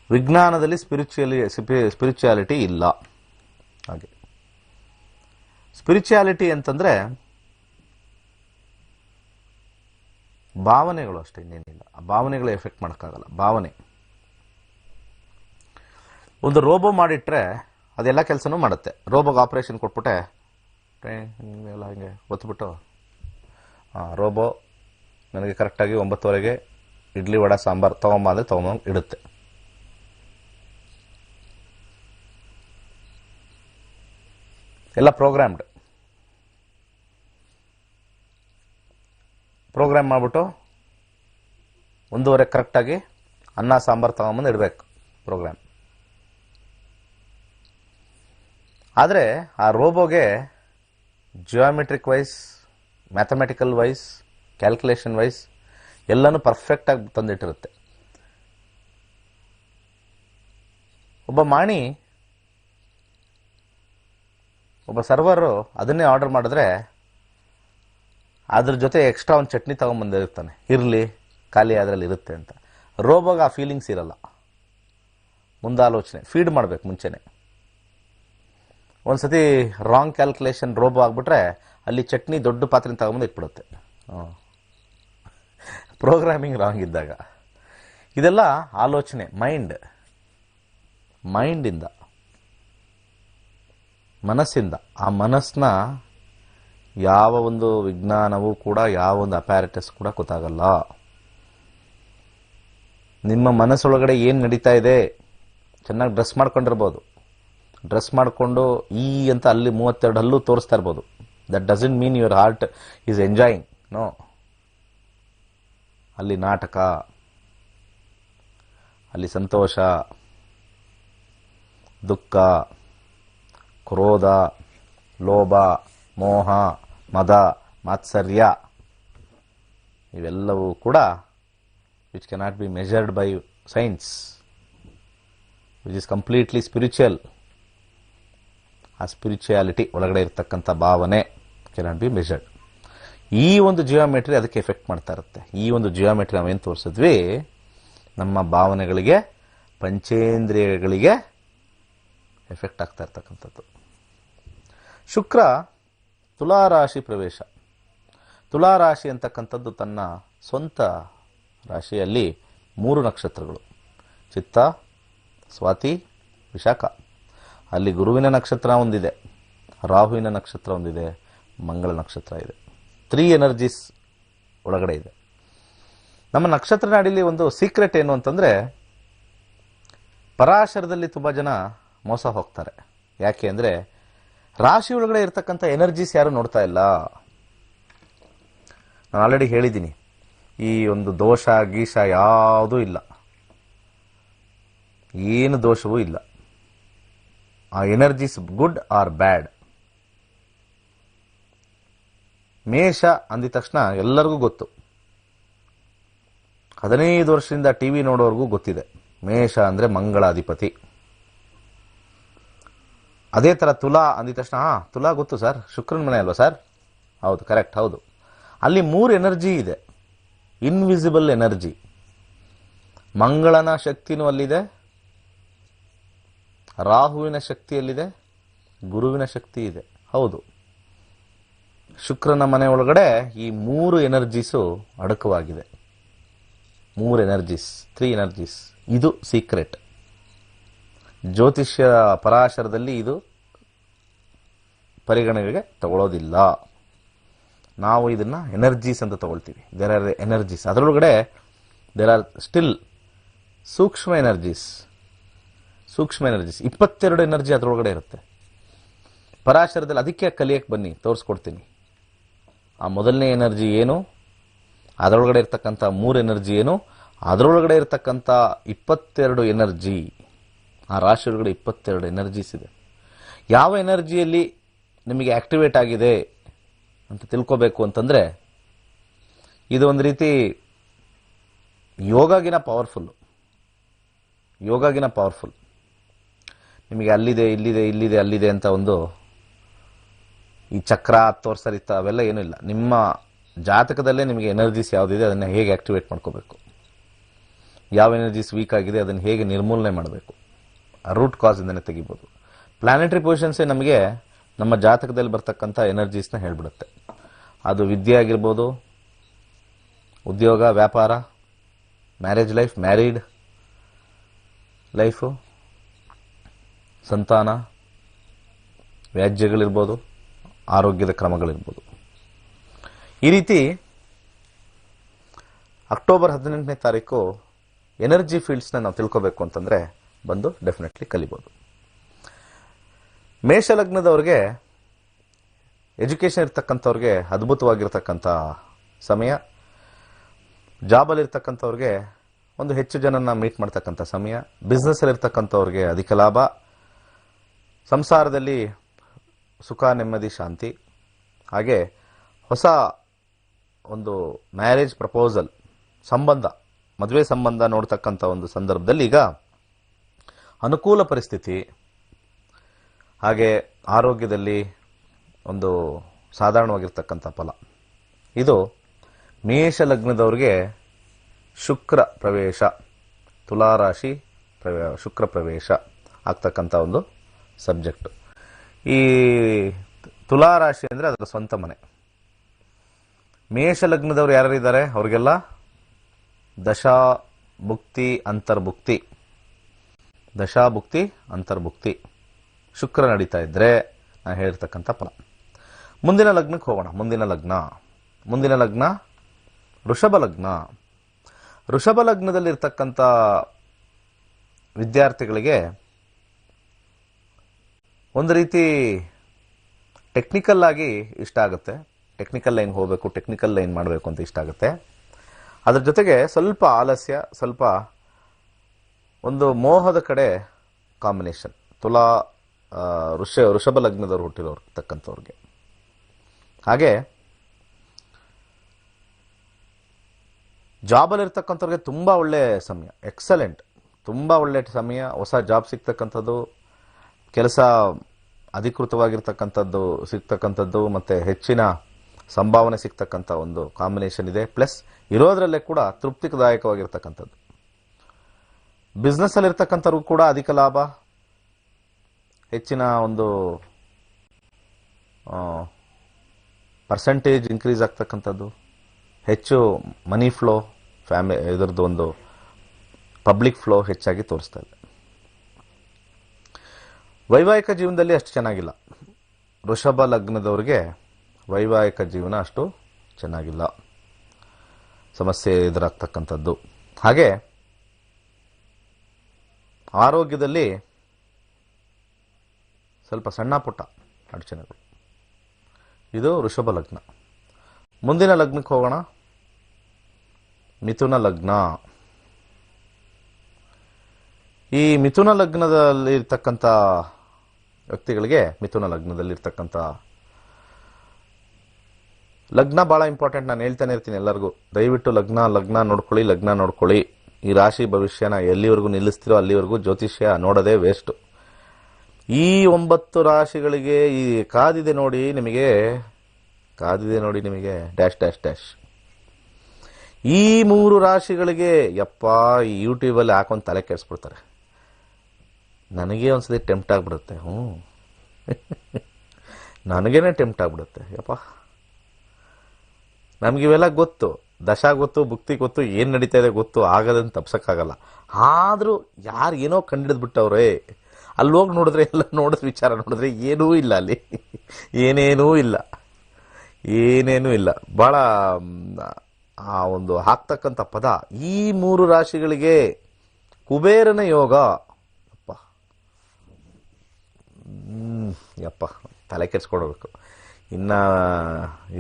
ವಿಜ್ಞಾನದಲ್ಲಿ ಸ್ಪಿರಿಚುಯಾಲಿಟಿ ಇಲ್ಲ. ಹಾಗೆ ಸ್ಪಿರಿಚುಯಾಲಿಟಿ ಅಂತಂದ್ರೆ ಭಾವನೆಗಳು ಅಷ್ಟೇ, ಇನ್ನೇನಿಲ್ಲ. ಆ ಭಾವನೆಗಳು ಎಫೆಕ್ಟ್ ಮಾಡೋಕ್ಕಾಗಲ್ಲ. ಭಾವನೆ ಒಂದು ರೋಬೋ ಮಾಡಿಟ್ರೆ ಅದೆಲ್ಲ ಕೆಲಸನೂ ಮಾಡುತ್ತೆ. ರೋಬೋಗೆ ಆಪರೇಷನ್ ಕೊಟ್ಬಿಟ್ಟೆ ಎಲ್ಲ ಹಿಂಗೆ ಒತ್ಬಿಟ್ಟು, ರೋಬೋ ನನಗೆ ಕರೆಕ್ಟಾಗಿ 9:30ಗೆ ಇಡ್ಲಿ ವಡೆ ಸಾಂಬಾರು ತೊಗೊಂಬ ಅಂದರೆ ತೊಗೊಂಬಂದು ಇಡುತ್ತೆ. ಎಲ್ಲ ಪ್ರೋಗ್ರಾಮ್ ಮಾಡಿಬಿಟ್ಟು 1:30 ಕರೆಕ್ಟಾಗಿ ಅನ್ನ ಸಾಂಬಾರು ತೊಗೊಂಬಂದು ಇಡಬೇಕು ಪ್ರೋಗ್ರಾಮ್. ಆದರೆ ಆ ರೋಬೋಗೆ geometric wise, mathematical wise, calculation wise ಎಲ್ಲನೂ ಪರ್ಫೆಕ್ಟಾಗಿ ತಂದಿಟ್ಟಿರುತ್ತೆ. ಒಬ್ಬ ಸರ್ವರು ಅದನ್ನೇ ಆರ್ಡರ್ ಮಾಡಿದ್ರೆ ಅದ್ರ ಜೊತೆ ಎಕ್ಸ್ಟ್ರಾ ಒಂದು ಚಟ್ನಿ ತೊಗೊಂಬಂದಿರ್ತಾನೆ, ಇರಲಿ ಖಾಲಿ ಅದರಲ್ಲಿ ಇರುತ್ತೆ ಅಂತ. ರೋಬೋಗೆ ಆ ಫೀಲಿಂಗ್ಸ್ ಇರಲ್ಲ. ಮುಂದಾಲೋಚನೆ ಫೀಡ್ ಮಾಡಬೇಕು ಮುಂಚೆನೆ. ಒಂದ್ಸತಿ ರಾಂಗ್ ಕ್ಯಾಲ್ಕುಲೇಷನ್ ರೋಬೋ ಆಗ್ಬಿಟ್ರೆ ಅಲ್ಲಿ ಚಟ್ನಿ ದೊಡ್ಡ ಪಾತ್ರೆ ತಗೊಂಬಂದು ಇಟ್ಬಿಡುತ್ತೆ. ಪ್ರೋಗ್ರಾಮಿಂಗ್ ರಾಂಗ್ ಇದ್ದಾಗ. ಇದೆಲ್ಲ ಆಲೋಚನೆ, ಮೈಂಡಿಂದ, ಮನಸ್ಸಿಂದ. ಆ ಮನಸ್ಸನ್ನ ಯಾವ ಒಂದು ವಿಜ್ಞಾನವೂ ಕೂಡ, ಯಾವ ಒಂದು ಅಪ್ಯಾರಟಸ್ ಕೂಡ ಗೊತ್ತಾಗಲ್ಲ. ನಿಮ್ಮ ಮನಸ್ಸೊಳಗಡೆ ಏನು ನಡೀತಾ ಇದೆ, ಚೆನ್ನಾಗಿ ಡ್ರೆಸ್ ಮಾಡ್ಕೊಂಡಿರ್ಬೋದು, ಡ್ರೆಸ್ ಮಾಡಿಕೊಂಡು ಅಂತ ಅಲ್ಲಿ 32 ಹಲ್ಲು ತೋರಿಸ್ತಾ ಇರ್ಬೋದು. That doesn't mean your heart is enjoying. No, ಅಲ್ಲಿ ನಾಟಕ, ಅಲ್ಲಿ ಸಂತೋಷ, ದುಃಖ, ಕ್ರೋಧ, ಲೋಭ, ಮೋಹ, ಮದ, ಮಾತ್ಸರ್ಯ ಇವೆಲ್ಲವೂ ಕೂಡ which cannot be measured by science, which is completely spiritual. ಆ ಸ್ಪಿರಿಚುಯಾಲಿಟಿ ಒಳಗಡೆ ಇರತಕ್ಕಂಥ ಭಾವನೆ ಕೆನಾಟ್ ಬಿ ಮೆಜರ್ಡ್. ಈ ಒಂದು ಜಿಯೋಮೆಟ್ರಿ ಅದಕ್ಕೆ ಎಫೆಕ್ಟ್ ಮಾಡ್ತಾ ಇರುತ್ತೆ. ಈ ಒಂದು ಜಿಯೋಮೆಟ್ರಿ ನಾವೇನು ತೋರಿಸಿದ್ವಿ, ನಮ್ಮ ಭಾವನೆಗಳಿಗೆ, ಪಂಚೇಂದ್ರಿಯಗಳಿಗೆ ಎಫೆಕ್ಟ್ ಆಗ್ತಾ ಇರ್ತಕ್ಕಂಥದ್ದು. ಶುಕ್ರ ತುಲಾರಾಶಿ ಪ್ರವೇಶ. ತುಲಾರಾಶಿ ಅಂತಕ್ಕಂಥದ್ದು ತನ್ನ ಸ್ವಂತ ರಾಶಿಯಲ್ಲಿ 3 ನಕ್ಷತ್ರಗಳು. ಚಿತ್ತ, ಸ್ವಾತಿ, ವಿಶಾಖ. ಅಲ್ಲಿ ಗುರುವಿನ ನಕ್ಷತ್ರ ಒಂದಿದೆ, ರಾಹುವಿನ ನಕ್ಷತ್ರ ಒಂದಿದೆ, ಮಂಗಳ ನಕ್ಷತ್ರ ಇದೆ. 3 ಎನರ್ಜೀಸ್ ಒಳಗಡೆ ಇದೆ. ನಮ್ಮ ನಕ್ಷತ್ರ ನಾಡಿಲಿ ಒಂದು ಸೀಕ್ರೆಟ್ ಏನು ಅಂತಂದರೆ, ಪರಾಶರದಲ್ಲಿ ತುಂಬ ಜನ ಮೋಸ ಹೋಗ್ತಾರೆ. ಯಾಕೆ ಅಂದರೆ ರಾಶಿ ಒಳಗಡೆ ಇರ್ತಕ್ಕಂಥ ಎನರ್ಜೀಸ್ ಯಾರು ನೋಡ್ತಾ ಇಲ್ಲ. ನಾನು ಆಲ್ರೆಡಿ ಹೇಳಿದ್ದೀನಿ, ಈ ಒಂದು ದೋಷ ಗೀಷ ಯಾವುದೂ ಇಲ್ಲ, ಏನು ದೋಷವೂ ಇಲ್ಲ. ಆ ಎನರ್ಜೀಸ್ ಗುಡ್ ಆರ್ ಬ್ಯಾಡ್. ಮೇಷ ಅಂದಿದ ತಕ್ಷಣ ಎಲ್ಲರಿಗೂ ಗೊತ್ತು, 15 ವರ್ಷದಿಂದ ಟಿವಿ ನೋಡೋರ್ಗೂ ಗೊತ್ತಿದೆ, ಮೇಷ ಅಂದರೆ ಮಂಗಳಾಧಿಪತಿ. ಅದೇ ಥರ ತುಲಾ ಅಂದಿದ ತಕ್ಷಣ ತುಲಾ ಗೊತ್ತು ಸರ್, ಶುಕ್ರನ ಮನೆ ಅಲ್ವಾ ಸರ್? ಹೌದು, ಕರೆಕ್ಟ್, ಹೌದು. ಅಲ್ಲಿ 3 ಎನರ್ಜಿ ಇದೆ, ಇನ್ವಿಸಿಬಲ್ ಎನರ್ಜಿ. ಮಂಗಳನ ಶಕ್ತಿನೂ ಅಲ್ಲಿದೆ, ರಾಹುವಿನ ಶಕ್ತಿಯಲ್ಲಿದೆ, ಗುರುವಿನ ಶಕ್ತಿ ಇದೆ. ಹೌದು, ಶುಕ್ರನ ಮನೆ ಒಳಗಡೆ ಈ 3 ಎನರ್ಜೀಸು ಅಡಕವಾಗಿದೆ. 3 energies, 3 energies. ಇದು ಸೀಕ್ರೆಟ್. ಜ್ಯೋತಿಷ್ಯ ಪರಾಶರದಲ್ಲಿ ಇದು ಪರಿಗಣನೆಗೆ ತಗೊಳ್ಳೋದಿಲ್ಲ. ನಾವು ಇದನ್ನ ಎನರ್ಜೀಸ್ ಅಂತ ತಗೊಳ್ತೀವಿ. There are energies. ಅದರೊಳಗಡೆ ದೇರ್ ಆರ್ ಸ್ಟಿಲ್ ಸೂಕ್ಷ್ಮ ಎನರ್ಜೀಸ್. 22 ಎನರ್ಜಿ ಅದರೊಳಗಡೆ ಇರುತ್ತೆ ಪರಾಶರದಲ್ಲಿ. ಅದಕ್ಕೆ ಕಲಿಯಕ್ಕೆ ಬನ್ನಿ, ತೋರಿಸ್ಕೊಡ್ತೀನಿ. ಆ ಮೊದಲನೇ ಎನರ್ಜಿ ಏನು, ಅದರೊಳಗಡೆ ಇರ್ತಕ್ಕಂಥ 3 ಎನರ್ಜಿ ಏನು, ಅದರೊಳಗಡೆ ಇರ್ತಕ್ಕಂಥ 22 ಎನರ್ಜಿ. ಆ ರಾಶಿ ಒಳಗಡೆ 22 ಎನರ್ಜೀಸ್ ಇದೆ. ಯಾವ ಎನರ್ಜಿಯಲ್ಲಿ ನಿಮಗೆ ಆಕ್ಟಿವೇಟ್ ಆಗಿದೆ ಅಂತ ತಿಳ್ಕೋಬೇಕು ಅಂತಂದರೆ, ಇದು ಒಂದು ರೀತಿ ಯೋಗಾಗಿನ ಪವರ್ಫುಲ್. ನಿಮಗೆ ಅಲ್ಲಿದೆ, ಇಲ್ಲಿದೆ, ಅಲ್ಲಿದೆ ಅಂತ ಒಂದು ಈ ಚಕ್ರ ತೋರ್ಸರಿತ್ತ ಅವೆಲ್ಲ ಏನೂ ಇಲ್ಲ. ನಿಮ್ಮ ಜಾತಕದಲ್ಲೇ ನಿಮಗೆ ಎನರ್ಜೀಸ್ ಯಾವುದಿದೆ ಅದನ್ನು ಹೇಗೆ ಆಕ್ಟಿವೇಟ್ ಮಾಡ್ಕೋಬೇಕು, ಯಾವ ಎನರ್ಜೀಸ್ ವೀಕ್ ಆಗಿದೆ ಅದನ್ನು ಹೇಗೆ ನಿರ್ಮೂಲನೆ ಮಾಡಬೇಕು, ರೂಟ್ ಕಾಸ್ ಇಂದನೇ ತೆಗಿಬೋದು. ಪ್ಲಾನೆಟರಿ ಪೊಸಿಷನ್ಸೇ ನಮಗೆ ನಮ್ಮ ಜಾತಕದಲ್ಲಿ ಬರ್ತಕ್ಕಂಥ ಎನರ್ಜೀಸ್ನ ಹೇಳ್ಬಿಡುತ್ತೆ. ಅದು ವಿದ್ಯೆ ಆಗಿರ್ಬೋದು, ಉದ್ಯೋಗ, ವ್ಯಾಪಾರ, ಮ್ಯಾರೇಜ್ ಲೈಫ್, ಮ್ಯಾರಿಡ್ ಲೈಫು, ಸಂತಾನ, ವ್ಯಾಜ್ಯಗಳಿರ್ಬೋದು, ಆರೋಗ್ಯದ ಕ್ರಮಗಳಿರ್ಬೋದು. ಈ ರೀತಿ ಅಕ್ಟೋಬರ್ 18ನೇ ತಾರೀಕು ಎನರ್ಜಿ ಫೀಲ್ಡ್ಸ್ನ ನಾವು ತಿಳ್ಕೋಬೇಕು ಅಂತಂದರೆ ಬಂದು ಡೆಫಿನೆಟ್ಲಿ ಕಲಿಬೋದು. ಮೇಷ ಲಗ್ನದವ್ರಿಗೆ, ಎಜುಕೇಷನ್ ಇರ್ತಕ್ಕಂಥವ್ರಿಗೆ ಅದ್ಭುತವಾಗಿರ್ತಕ್ಕಂಥ ಸಮಯ. ಜಾಬಲ್ಲಿರ್ತಕ್ಕಂಥವ್ರಿಗೆ ಒಂದು ಹೆಚ್ಚು ಜನನ ಮೀಟ್ ಮಾಡ್ತಕ್ಕಂಥ ಸಮಯ. ಬಿಸ್ನೆಸ್ಸಲ್ಲಿರ್ತಕ್ಕಂಥವ್ರಿಗೆ ಅಧಿಕ ಲಾಭ. ಸಂಸಾರದಲ್ಲಿ ಸುಖ, ನೆಮ್ಮದಿ, ಶಾಂತಿ. ಹಾಗೆ ಹೊಸ ಒಂದು ಮ್ಯಾರೇಜ್ ಪ್ರಪೋಸಲ್, ಸಂಬಂಧ, ಮದುವೆ ಸಂಬಂಧ ನೋಡ್ತಕ್ಕಂಥ ಒಂದು ಸಂದರ್ಭದಲ್ಲಿ ಈಗ ಅನುಕೂಲ ಪರಿಸ್ಥಿತಿ. ಹಾಗೆ ಆರೋಗ್ಯದಲ್ಲಿ ಒಂದು ಸಾಧಾರಣವಾಗಿರ್ತಕ್ಕಂಥ ಫಲ. ಇದು ಮೇಷ ಲಗ್ನದವ್ರಿಗೆ ಶುಕ್ರ ಪ್ರವೇಶ, ತುಲಾರಾಶಿ ಶುಕ್ರ ಪ್ರವೇಶ ಆಗ್ತಕ್ಕಂಥ ಒಂದು ಸಬ್ಜೆಕ್ಟ್. ಈ ತುಲಾರಾಶಿ ಅಂದರೆ ಅದರ ಸ್ವಂತ ಮನೆ. ಮೇಷ ಲಗ್ನದವ್ರು ಯಾರಿದ್ದಾರೆ ಅವ್ರಿಗೆಲ್ಲ ದಶಾ ಭುಕ್ತಿ ಅಂತರ್ಭುಕ್ತಿ, ಶುಕ್ರ ನಡೀತಾ ಇದ್ರೆ ನಾನು ಹೇಳಿರ್ತಕ್ಕಂಥ ಫಲ. ಮುಂದಿನ ಲಗ್ನಕ್ಕೆ ಹೋಗೋಣ. ಮುಂದಿನ ಲಗ್ನ ವೃಷಭ ಲಗ್ನ. ವೃಷಭ ಲಗ್ನದಲ್ಲಿರ್ತಕ್ಕಂಥ ವಿದ್ಯಾರ್ಥಿಗಳಿಗೆ ಒಂದು ರೀತಿ ಟೆಕ್ನಿಕಲ್ ಆಗಿ ಇಷ್ಟ ಆಗುತ್ತೆ. ಟೆಕ್ನಿಕಲ್ ಲೈನ್ ಹೋಗಬೇಕು, ಟೆಕ್ನಿಕಲ್ ಲೈನ್ ಮಾಡಬೇಕು ಅಂತ ಇಷ್ಟ ಆಗುತ್ತೆ. ಅದ್ರ ಜೊತೆಗೆ ಸ್ವಲ್ಪ ಆಲಸ್ಯ, ಸ್ವಲ್ಪ ಒಂದು ಮೋಹದ ಕಡೆ ಕಾಂಬಿನೇಷನ್. ವೃಷಭ ಲಗ್ನದವ್ರು ಹುಟ್ಟಿರೋರ್ತಕ್ಕಂಥವ್ರಿಗೆ. ಹಾಗೆ ಜಾಬಲ್ಲಿರ್ತಕ್ಕಂಥವ್ರಿಗೆ ತುಂಬ ಒಳ್ಳೆ ಸಮಯ, ಎಕ್ಸಲೆಂಟ್, ತುಂಬ ಒಳ್ಳೆ ಸಮಯ. ಹೊಸ ಜಾಬ್ ಸಿಗ್ತಕ್ಕಂಥದ್ದು, ಕೆಲಸ ಅಧಿಕೃತವಾಗಿರ್ತಕ್ಕಂಥದ್ದು ಸಿಗ್ತಕ್ಕಂಥದ್ದು, ಮತ್ತು ಹೆಚ್ಚಿನ ಸಂಭಾವನೆ ಸಿಗ್ತಕ್ಕಂಥ ಒಂದು ಕಾಂಬಿನೇಷನ್ ಇದೆ. ಪ್ಲಸ್ ಇರೋದ್ರಲ್ಲೇ ಕೂಡ ತೃಪ್ತಿದಾಯಕವಾಗಿರ್ತಕ್ಕಂಥದ್ದು. ಬಿಸ್ನೆಸ್ಸಲ್ಲಿರ್ತಕ್ಕಂಥವ್ರಿಗೂ ಕೂಡ ಅಧಿಕ ಲಾಭ, ಹೆಚ್ಚಿನ ಒಂದು ಪರ್ಸೆಂಟೇಜ್ ಇನ್ಕ್ರೀಸ್ ಆಗ್ತಕ್ಕಂಥದ್ದು, ಹೆಚ್ಚು ಮನಿ ಫ್ಲೋ, ಇದರದ್ದು ಒಂದು ಪಬ್ಲಿಕ್ ಫ್ಲೋ ಹೆಚ್ಚಾಗಿ ತೋರಿಸ್ತಾ ಇದೆ. ವೈವಾಹಿಕ ಜೀವನದಲ್ಲಿ ಅಷ್ಟು ಚೆನ್ನಾಗಿಲ್ಲ. ವೃಷಭ ಲಗ್ನದವ್ರಿಗೆ ವೈವಾಹಿಕ ಜೀವನ ಅಷ್ಟು ಚೆನ್ನಾಗಿಲ್ಲ, ಸಮಸ್ಯೆ ಎದುರಾಗ್ತಕ್ಕಂಥದ್ದು. ಹಾಗೆ ಆರೋಗ್ಯದಲ್ಲಿ ಸ್ವಲ್ಪ ಸಣ್ಣ ಪುಟ್ಟ ಅಡಚಣೆಗಳು. ಇದು ವೃಷಭ ಲಗ್ನ. ಮುಂದಿನ ಲಗ್ನಕ್ಕೆ ಹೋಗೋಣ. ಮಿಥುನ ಲಗ್ನ. ಈ ಮಿಥುನ ಲಗ್ನದಲ್ಲಿ ಇರ್ತಕ್ಕಂಥ ವ್ಯಕ್ತಿಗಳಿಗೆ, ಮಿಥುನ ಲಗ್ನದಲ್ಲಿರ್ತಕ್ಕಂಥ ಲಗ್ನ ಬಹಳ ಇಂಪಾರ್ಟೆಂಟ್. ನಾನು ಹೇಳ್ತಾನೆ ಇರ್ತೀನಿ ಎಲ್ಲರಿಗೂ, ದಯವಿಟ್ಟು ಲಗ್ನ ನೋಡ್ಕೊಳ್ಳಿ. ಈ ರಾಶಿ ಭವಿಷ್ಯನ ಎಲ್ಲಿವರೆಗೂ ನಿಲ್ಲಿಸ್ತಿರೋ ಅಲ್ಲಿವರೆಗೂ ಜ್ಯೋತಿಷ್ಯ ನೋಡೋದೇ ವೇಸ್ಟ್. ಈ 9 ರಾಶಿಗಳಿಗೆ ಈ ಕಾದಿದೆ ನೋಡಿ ನಿಮಗೆ ಡ್ಯಾಶ್ ಡ್ಯಾಶ್ ಡ್ಯಾಶ್. ಈ 3 ರಾಶಿಗಳಿಗೆ ಯಪ್ಪ ಈ ಯೂಟ್ಯೂಬಲ್ಲಿ ಹಾಕೊಂಡು ತಲೆ ಕೆಡಿಸ್ಬಿಡ್ತಾರೆ. ನನಗೆ ಒಂದ್ಸತಿ ಟೆಂಪ್ಟ್ ಆಗ್ಬಿಡುತ್ತೆ. ನನಗೇನೆ ಟೆಂಪ್ಟ್ ಆಗ್ಬಿಡುತ್ತೆ. ಯಪ್ಪ, ನಮ್ಗಿವೆಲ್ಲ ಗೊತ್ತು, ದಶಾ ಗೊತ್ತು, ಭುಕ್ತಿ ಗೊತ್ತು, ಏನ್ ನಡೀತಾ ಇದೆ ಗೊತ್ತು, ಆಗದಂತ ತಪ್ಸಕ್ಕಾಗಲ್ಲ. ಆದ್ರೂ ಯಾರು ಏನೋ ಕಂಡಿಡಿದ್ಬಿಟ್ಟವ್ರೆ. ಅಲ್ಲಿ ಹೋಗಿ ನೋಡಿದ್ರೆ, ಎಲ್ಲ ವಿಚಾರ ನೋಡಿದ್ರೆ ಏನೂ ಇಲ್ಲ, ಅಲ್ಲಿ ಏನೇನೂ ಇಲ್ಲ. ಬಹಳ ಆ ಒಂದು ಹಾಕ್ತಕ್ಕಂಥ ಪದ, ಈ 3 ರಾಶಿಗಳಿಗೆ ಕುಬೇರನ ಯೋಗ. ಯಪ್ಪ ತಲೆ ಕೆಡ್ಸ್ಕೊಡ್ಬೇಕು. ಇನ್ನ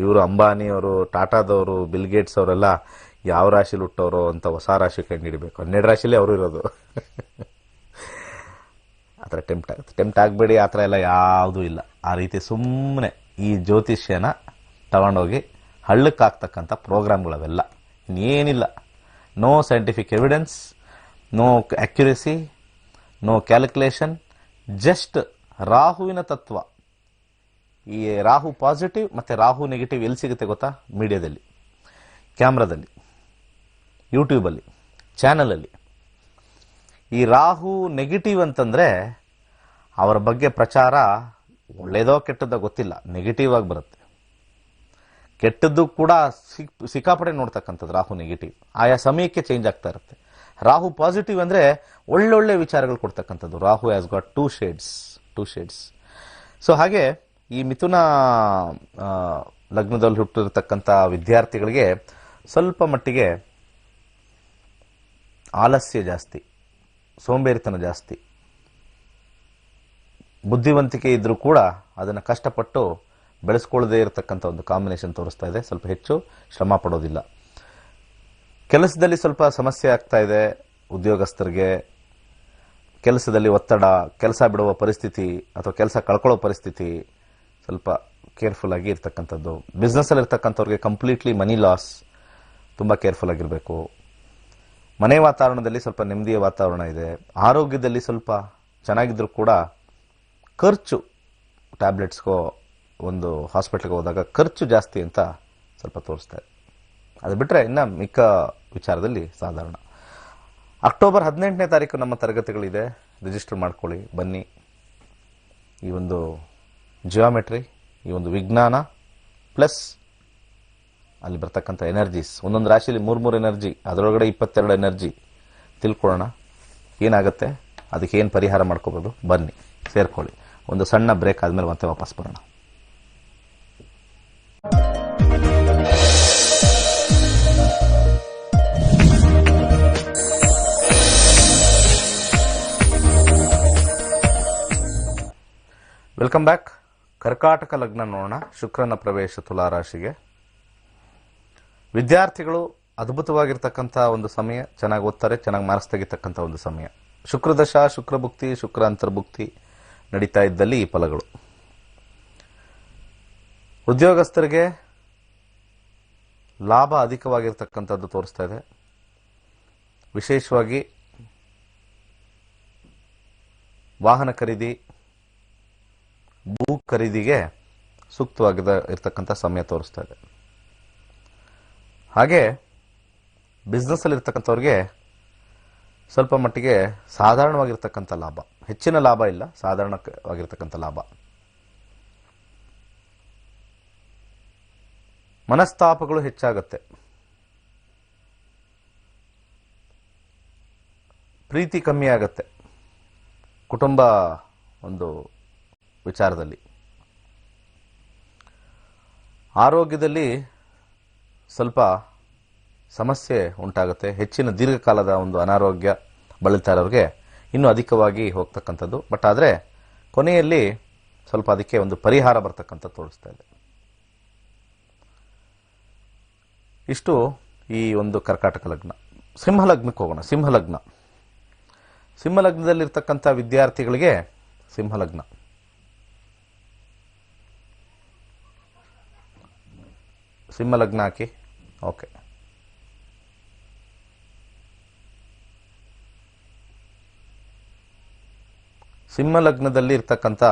ಇವರು ಅಂಬಾನಿಯವರು, ಟಾಟಾದವರು, ಬಿಲ್ ಗೇಟ್ಸ್ ಅವರೆಲ್ಲ ಯಾವ ರಾಶಿಲಿ ಹುಟ್ಟೋರು ಅಂತ ಹೊಸ ರಾಶಿ ಕಂಡುಹಿಡಬೇಕು. 12 ರಾಶಿಲಿ ಅವರು ಇರೋದು. ಆ ಥರ ಟೆಂಪ್ಟ್ ಆಗಬೇಡಿ. ಆ ಥರ ಎಲ್ಲ ಯಾವುದೂ ಇಲ್ಲ. ಆ ರೀತಿ ಸುಮ್ಮನೆ ಈ ಜ್ಯೋತಿಷ್ಯನ ತಗೊಂಡೋಗಿ ಹಳ್ಳಕ್ಕಾಗ್ತಕ್ಕಂಥ ಪ್ರೋಗ್ರಾಮ್ಗಳವೆಲ್ಲ, ಇನ್ನೇನಿಲ್ಲ. No scientific evidence, no accuracy, no calculation, just ರಾಹುವಿನ ತತ್ವ. ಈ ರಾಹು ಪಾಸಿಟಿವ್ ಮತ್ತು ರಾಹು ನೆಗೆಟಿವ್ ಎಲ್ಲಿ ಸಿಗುತ್ತೆ ಗೊತ್ತಾ? ಮೀಡಿಯಾದಲ್ಲಿ, ಕ್ಯಾಮ್ರಾದಲ್ಲಿ, ಯೂಟ್ಯೂಬಲ್ಲಿ, ಚಾನಲಲ್ಲಿ. ಈ ರಾಹು ನೆಗೆಟಿವ್ ಅಂತಂದರೆ ಅವರ ಬಗ್ಗೆ ಪ್ರಚಾರ ಒಳ್ಳೇದೋ ಕೆಟ್ಟದ್ದೋ ಗೊತ್ತಿಲ್ಲ, ನೆಗೆಟಿವ್ ಆಗಿ ಬರುತ್ತೆ. ಕೆಟ್ಟದ್ದು ಕೂಡ ಸಿಕ್ಕಾಪಟ್ಟೆ ನೋಡ್ತಕ್ಕಂಥದ್ದು ರಾಹು ನೆಗೆಟಿವ್. ಆಯಾ ಸಮಯಕ್ಕೆ ಚೇಂಜ್ ಆಗ್ತಾ ಇರುತ್ತೆ. ರಾಹು ಪಾಸಿಟಿವ್ ಅಂದರೆ ಒಳ್ಳೊಳ್ಳೆ ವಿಚಾರಗಳು ಕೊಡ್ತಕ್ಕಂಥದ್ದು. Rahu has got two shades. So ಹಾಗೆ ಈ ಮಿಥುನ ಲಗ್ನದಲ್ಲಿ ಹುಟ್ಟಿರ್ತಕ್ಕಂಥ ವಿದ್ಯಾರ್ಥಿಗಳಿಗೆ ಸ್ವಲ್ಪ ಮಟ್ಟಿಗೆ ಆಲಸ್ಯ ಜಾಸ್ತಿ, ಸೋಂಬೇರಿತನ ಜಾಸ್ತಿ. ಬುದ್ಧಿವಂತಿಕೆ ಇದ್ರೂ ಕೂಡ ಅದನ್ನು ಕಷ್ಟಪಟ್ಟು ಬೆಳೆಸ್ಕೊಳ್ಳದೇ ಇರತಕ್ಕಂಥ ಒಂದು ಕಾಂಬಿನೇಷನ್ ತೋರಿಸ್ತಾ ಇದೆ. ಸ್ವಲ್ಪ ಹೆಚ್ಚು ಶ್ರಮ ಪಡೋದಿಲ್ಲ. ಕೆಲಸದಲ್ಲಿ ಸ್ವಲ್ಪ ಸಮಸ್ಯೆ ಆಗ್ತಾ ಇದೆ. ಉದ್ಯೋಗಸ್ಥರಿಗೆ ಕೆಲಸದಲ್ಲಿ ಒತ್ತಡ, ಕೆಲಸ ಬಿಡುವ ಪರಿಸ್ಥಿತಿ ಅಥವಾ ಕೆಲಸ ಕಳ್ಕೊಳ್ಳೋ ಪರಿಸ್ಥಿತಿ, ಸ್ವಲ್ಪ ಕೇರ್ಫುಲ್ ಆಗಿ ಇರ್ತಕ್ಕಂಥದ್ದು. ಬಿಸ್ನೆಸ್ಸಲ್ಲಿ ಇರ್ತಕ್ಕಂಥವ್ರಿಗೆ ಕಂಪ್ಲೀಟ್ಲಿ ಮನಿ ಲಾಸ್, ತುಂಬ ಕೇರ್ಫುಲ್ ಆಗಿರಬೇಕು. ಮನೆ ವಾತಾವರಣದಲ್ಲಿ ಸ್ವಲ್ಪ ನೆಮ್ಮದಿಯ ವಾತಾವರಣ ಇದೆ. ಆರೋಗ್ಯದಲ್ಲಿ ಸ್ವಲ್ಪ ಚೆನ್ನಾಗಿದ್ರೂ ಕೂಡ ಖರ್ಚು, ಟ್ಯಾಬ್ಲೆಟ್ಸ್ಗೋ ಒಂದು ಹಾಸ್ಪಿಟ್ಲಿಗೆ ಹೋದಾಗ ಖರ್ಚು ಜಾಸ್ತಿ ಅಂತ ಸ್ವಲ್ಪ ತೋರಿಸ್ತಾ ಇದೆ. ಅದು ಬಿಟ್ಟರೆ ಇನ್ನು ಮಿಕ್ಕ ವಿಚಾರದಲ್ಲಿ ಸಾಧಾರಣ. ಅಕ್ಟೋಬರ್ 18ನೇ ತಾರೀಕು ನಮ್ಮ ತರಗತಿಗಳಿದೆ. ರಿಜಿಸ್ಟರ್ ಮಾಡ್ಕೊಳ್ಳಿ, ಬನ್ನಿ. ಈ ಒಂದು ಜಿಯೋಮೆಟ್ರಿ, ಈ ಒಂದು ವಿಜ್ಞಾನ ಪ್ಲಸ್ ಅಲ್ಲಿ ಬರ್ತಕ್ಕಂಥ ಎನರ್ಜೀಸ್, ಒಂದೊಂದು ರಾಶಿಯಲ್ಲಿ 3 ಎನರ್ಜಿ, ಅದರೊಳಗಡೆ 22 ಎನರ್ಜಿ ತಿಳ್ಕೊಳ್ಳೋಣ. ಏನಾಗುತ್ತೆ, ಅದಕ್ಕೆ ಏನು ಪರಿಹಾರ ಮಾಡ್ಕೋಬೋದು, ಬನ್ನಿ ಸೇರ್ಕೊಳ್ಳಿ. ಒಂದು ಸಣ್ಣ ಬ್ರೇಕ್ ಆದಮೇಲೆ ಮತ್ತೆ ವಾಪಸ್ ಬರೋಣ. Welcome back. ಕರ್ಕಾಟಕ ಲಗ್ನ ನೋಡೋಣ. ಶುಕ್ರನ ಪ್ರವೇಶ ತುಲಾರಾಶಿಗೆ. ವಿದ್ಯಾರ್ಥಿಗಳು ಅದ್ಭುತವಾಗಿರ್ತಕ್ಕಂಥ ಒಂದು ಸಮಯ. ಚೆನ್ನಾಗಿ ಓದ್ತಾರೆ, ಚೆನ್ನಾಗಿ ಮಾರ್ಕ್ಸ್ ತೆಗಿತಕ್ಕಂಥ ಒಂದು ಸಮಯ. ಶುಕ್ರದಶ, ಶುಕ್ರಭುಕ್ತಿ, ಶುಕ್ರ ಅಂತರ್ಭುಕ್ತಿ ನಡೀತಾ ಇದ್ದಲ್ಲಿ ಈ ಫಲಗಳು. ಉದ್ಯೋಗಸ್ಥರಿಗೆ ಲಾಭ ಅಧಿಕವಾಗಿರ್ತಕ್ಕಂಥದ್ದು ತೋರಿಸ್ತಾ ಇದೆ. ವಿಶೇಷವಾಗಿ ವಾಹನ ಖರೀದಿ, ಭೂ ಖರೀದಿಗೆ ಸೂಕ್ತವಾದ ಇರ್ತಕ್ಕಂಥ ಸಮಯ ತೋರಿಸ್ತಾ ಇದೆ. ಹಾಗೆ ಬಿಸ್ನೆಸ್ ಅಲ್ಲಿ ಇರ್ತಕ್ಕಂಥವ್ರಿಗೆ ಸ್ವಲ್ಪ ಮಟ್ಟಿಗೆ ಸಾಧಾರಣವಾಗಿರ್ತಕ್ಕಂಥ ಲಾಭ, ಹೆಚ್ಚಿನ ಲಾಭ ಇಲ್ಲ, ಸಾಧಾರಣವಾಗಿರ್ತಕ್ಕಂಥ ಲಾಭ. ಮನಸ್ತಾಪಗಳು ಹೆಚ್ಚಾಗುತ್ತೆ. ಪ್ರೀತಿ ಕಮ್ಮಿ ಆಗತ್ತೆ ಕುಟುಂಬ ಒಂದು ವಿಚಾರದಲ್ಲಿ. ಆರೋಗ್ಯದಲ್ಲಿ ಸ್ವಲ್ಪ ಸಮಸ್ಯೆ ಉಂಟಾಗುತ್ತೆ. ಹೆಚ್ಚಿನ ದೀರ್ಘಕಾಲದ ಒಂದು ಅನಾರೋಗ್ಯ ಬಳಲ್ತಾ ಇರೋರಿಗೆ ಇನ್ನೂ ಅಧಿಕವಾಗಿ ಹೋಗ್ತಕ್ಕಂಥದ್ದು. ಬಟ್ ಆದರೆ ಕೊನೆಯಲ್ಲಿ ಸ್ವಲ್ಪ ಅದಕ್ಕೆ ಒಂದು ಪರಿಹಾರ ಬರ್ತಕ್ಕಂಥ ತೋರಿಸ್ತಾ ಇದೆ. ಇಷ್ಟು ಈ ಒಂದು ಕರ್ಕಾಟಕ ಲಗ್ನ. ಸಿಂಹಲಗ್ನಕ್ಕೆ ಹೋಗೋಣ. ಸಿಂಹಲಗ್ನದಲ್ಲಿರ್ತಕ್ಕಂಥ ವಿದ್ಯಾರ್ಥಿಗಳಿಗೆ ಸಿಂಹಲಗ್ನ ಹಾಕಿ. ಓಕೆ, ಸಿಂಹಲಗ್ನದಲ್ಲಿ ಇರ್ತಕ್ಕಂಥ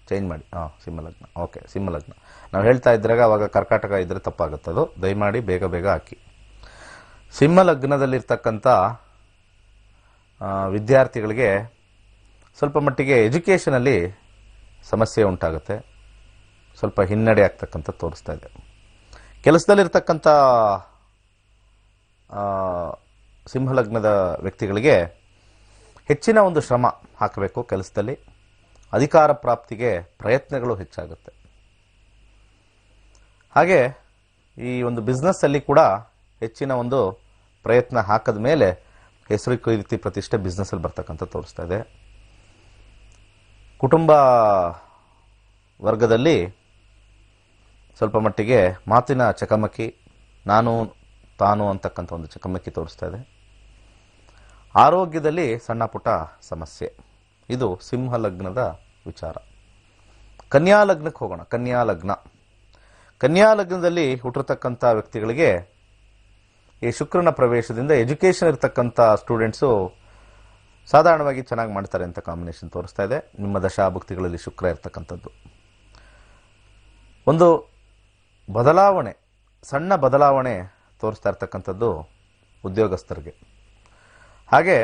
ಚೇಂಜ್ ಮಾಡಿ. ಸಿಂಹಲಗ್ನ. ಓಕೆ, ಸಿಂಹಲಗ್ನ ನಾವು ಹೇಳ್ತಾ ಇದ್ರಾಗ ಅವಾಗ ಕರ್ಕಾಟಕ ಇದ್ರೆ ತಪ್ಪಾಗುತ್ತದು. ದಯಮಾಡಿ ಬೇಗ ಬೇಗ ಹಾಕಿ. ಸಿಂಹಲಗ್ನದಲ್ಲಿರ್ತಕ್ಕಂಥ ವಿದ್ಯಾರ್ಥಿಗಳಿಗೆ ಸ್ವಲ್ಪ ಮಟ್ಟಿಗೆ ಎಜುಕೇಷನಲ್ಲಿ ಸಮಸ್ಯೆ ಉಂಟಾಗುತ್ತೆ. ಸ್ವಲ್ಪ ಹಿನ್ನಡೆ ಆಗ್ತಕ್ಕಂಥ ತೋರಿಸ್ತಾ ಇದೆ. ಕೆಲಸದಲ್ಲಿರ್ತಕ್ಕಂಥ ಸಿಂಹಲಗ್ನದ ವ್ಯಕ್ತಿಗಳಿಗೆ ಹೆಚ್ಚಿನ ಒಂದು ಶ್ರಮ ಹಾಕಬೇಕು. ಕೆಲಸದಲ್ಲಿ ಅಧಿಕಾರ ಪ್ರಾಪ್ತಿಗೆ ಪ್ರಯತ್ನಗಳು ಹೆಚ್ಚಾಗುತ್ತೆ. ಹಾಗೆ ಈ ಒಂದು ಬಿಸ್ನೆಸ್ ಅಲ್ಲಿ ಕೂಡ ಹೆಚ್ಚಿನ ಒಂದು ಪ್ರಯತ್ನ ಹಾಕದ ಮೇಲೆ ಹೆಸರು ಕೀರ್ತಿ ಪ್ರತಿಷ್ಠೆ ಬಿಸ್ನೆಸ್ ಅಲ್ಲಿ ಬರ್ತಕ್ಕಂಥ ತೋರಿಸ್ತಾ ಇದೆ. ಕುಟುಂಬ ವರ್ಗದಲ್ಲಿ ಸ್ವಲ್ಪ ಮಟ್ಟಿಗೆ ಮಾತಿನ ಚಕಮಕಿ, ನಾನು ತಾನು ಅಂತಕ್ಕಂಥ ಒಂದು ಚಕಮಕಿ ತೋರಿಸ್ತಾ ಇದೆ. ಆರೋಗ್ಯದಲ್ಲಿ ಸಣ್ಣ ಪುಟ್ಟ ಸಮಸ್ಯೆ. ಇದು ಸಿಂಹಲಗ್ನದ ವಿಚಾರ. ಕನ್ಯಾ ಲಗ್ನಕ್ಕೆ ಹೋಗೋಣ. ಕನ್ಯಾ ಲಗ್ನದಲ್ಲಿ ಹುಟ್ಟಿರ್ತಕ್ಕಂಥ ವ್ಯಕ್ತಿಗಳಿಗೆ ಈ ಶುಕ್ರನ ಪ್ರವೇಶದಿಂದ ಎಜುಕೇಷನ್ ಇರತಕ್ಕಂಥ ಸ್ಟೂಡೆಂಟ್ಸು ಸಾಧಾರಣವಾಗಿ ಚೆನ್ನಾಗಿ ಮಾಡ್ತಾರೆ ಅಂತ ಕಾಂಬಿನೇಷನ್ ತೋರಿಸ್ತಾ ಇದೆ. ನಿಮ್ಮ ದಶಾಭುಕ್ತಿಗಳಲ್ಲಿ ಶುಕ್ರ ಇರ್ತಕ್ಕಂಥದ್ದು ಒಂದು ಬದಲಾವಣೆ, ಸಣ್ಣ ಬದಲಾವಣೆ ತೋರಿಸ್ತಾ ಇರ್ತಕ್ಕಂಥದ್ದು ಉದ್ಯೋಗಸ್ಥರಿಗೆ. ಹಾಗೆ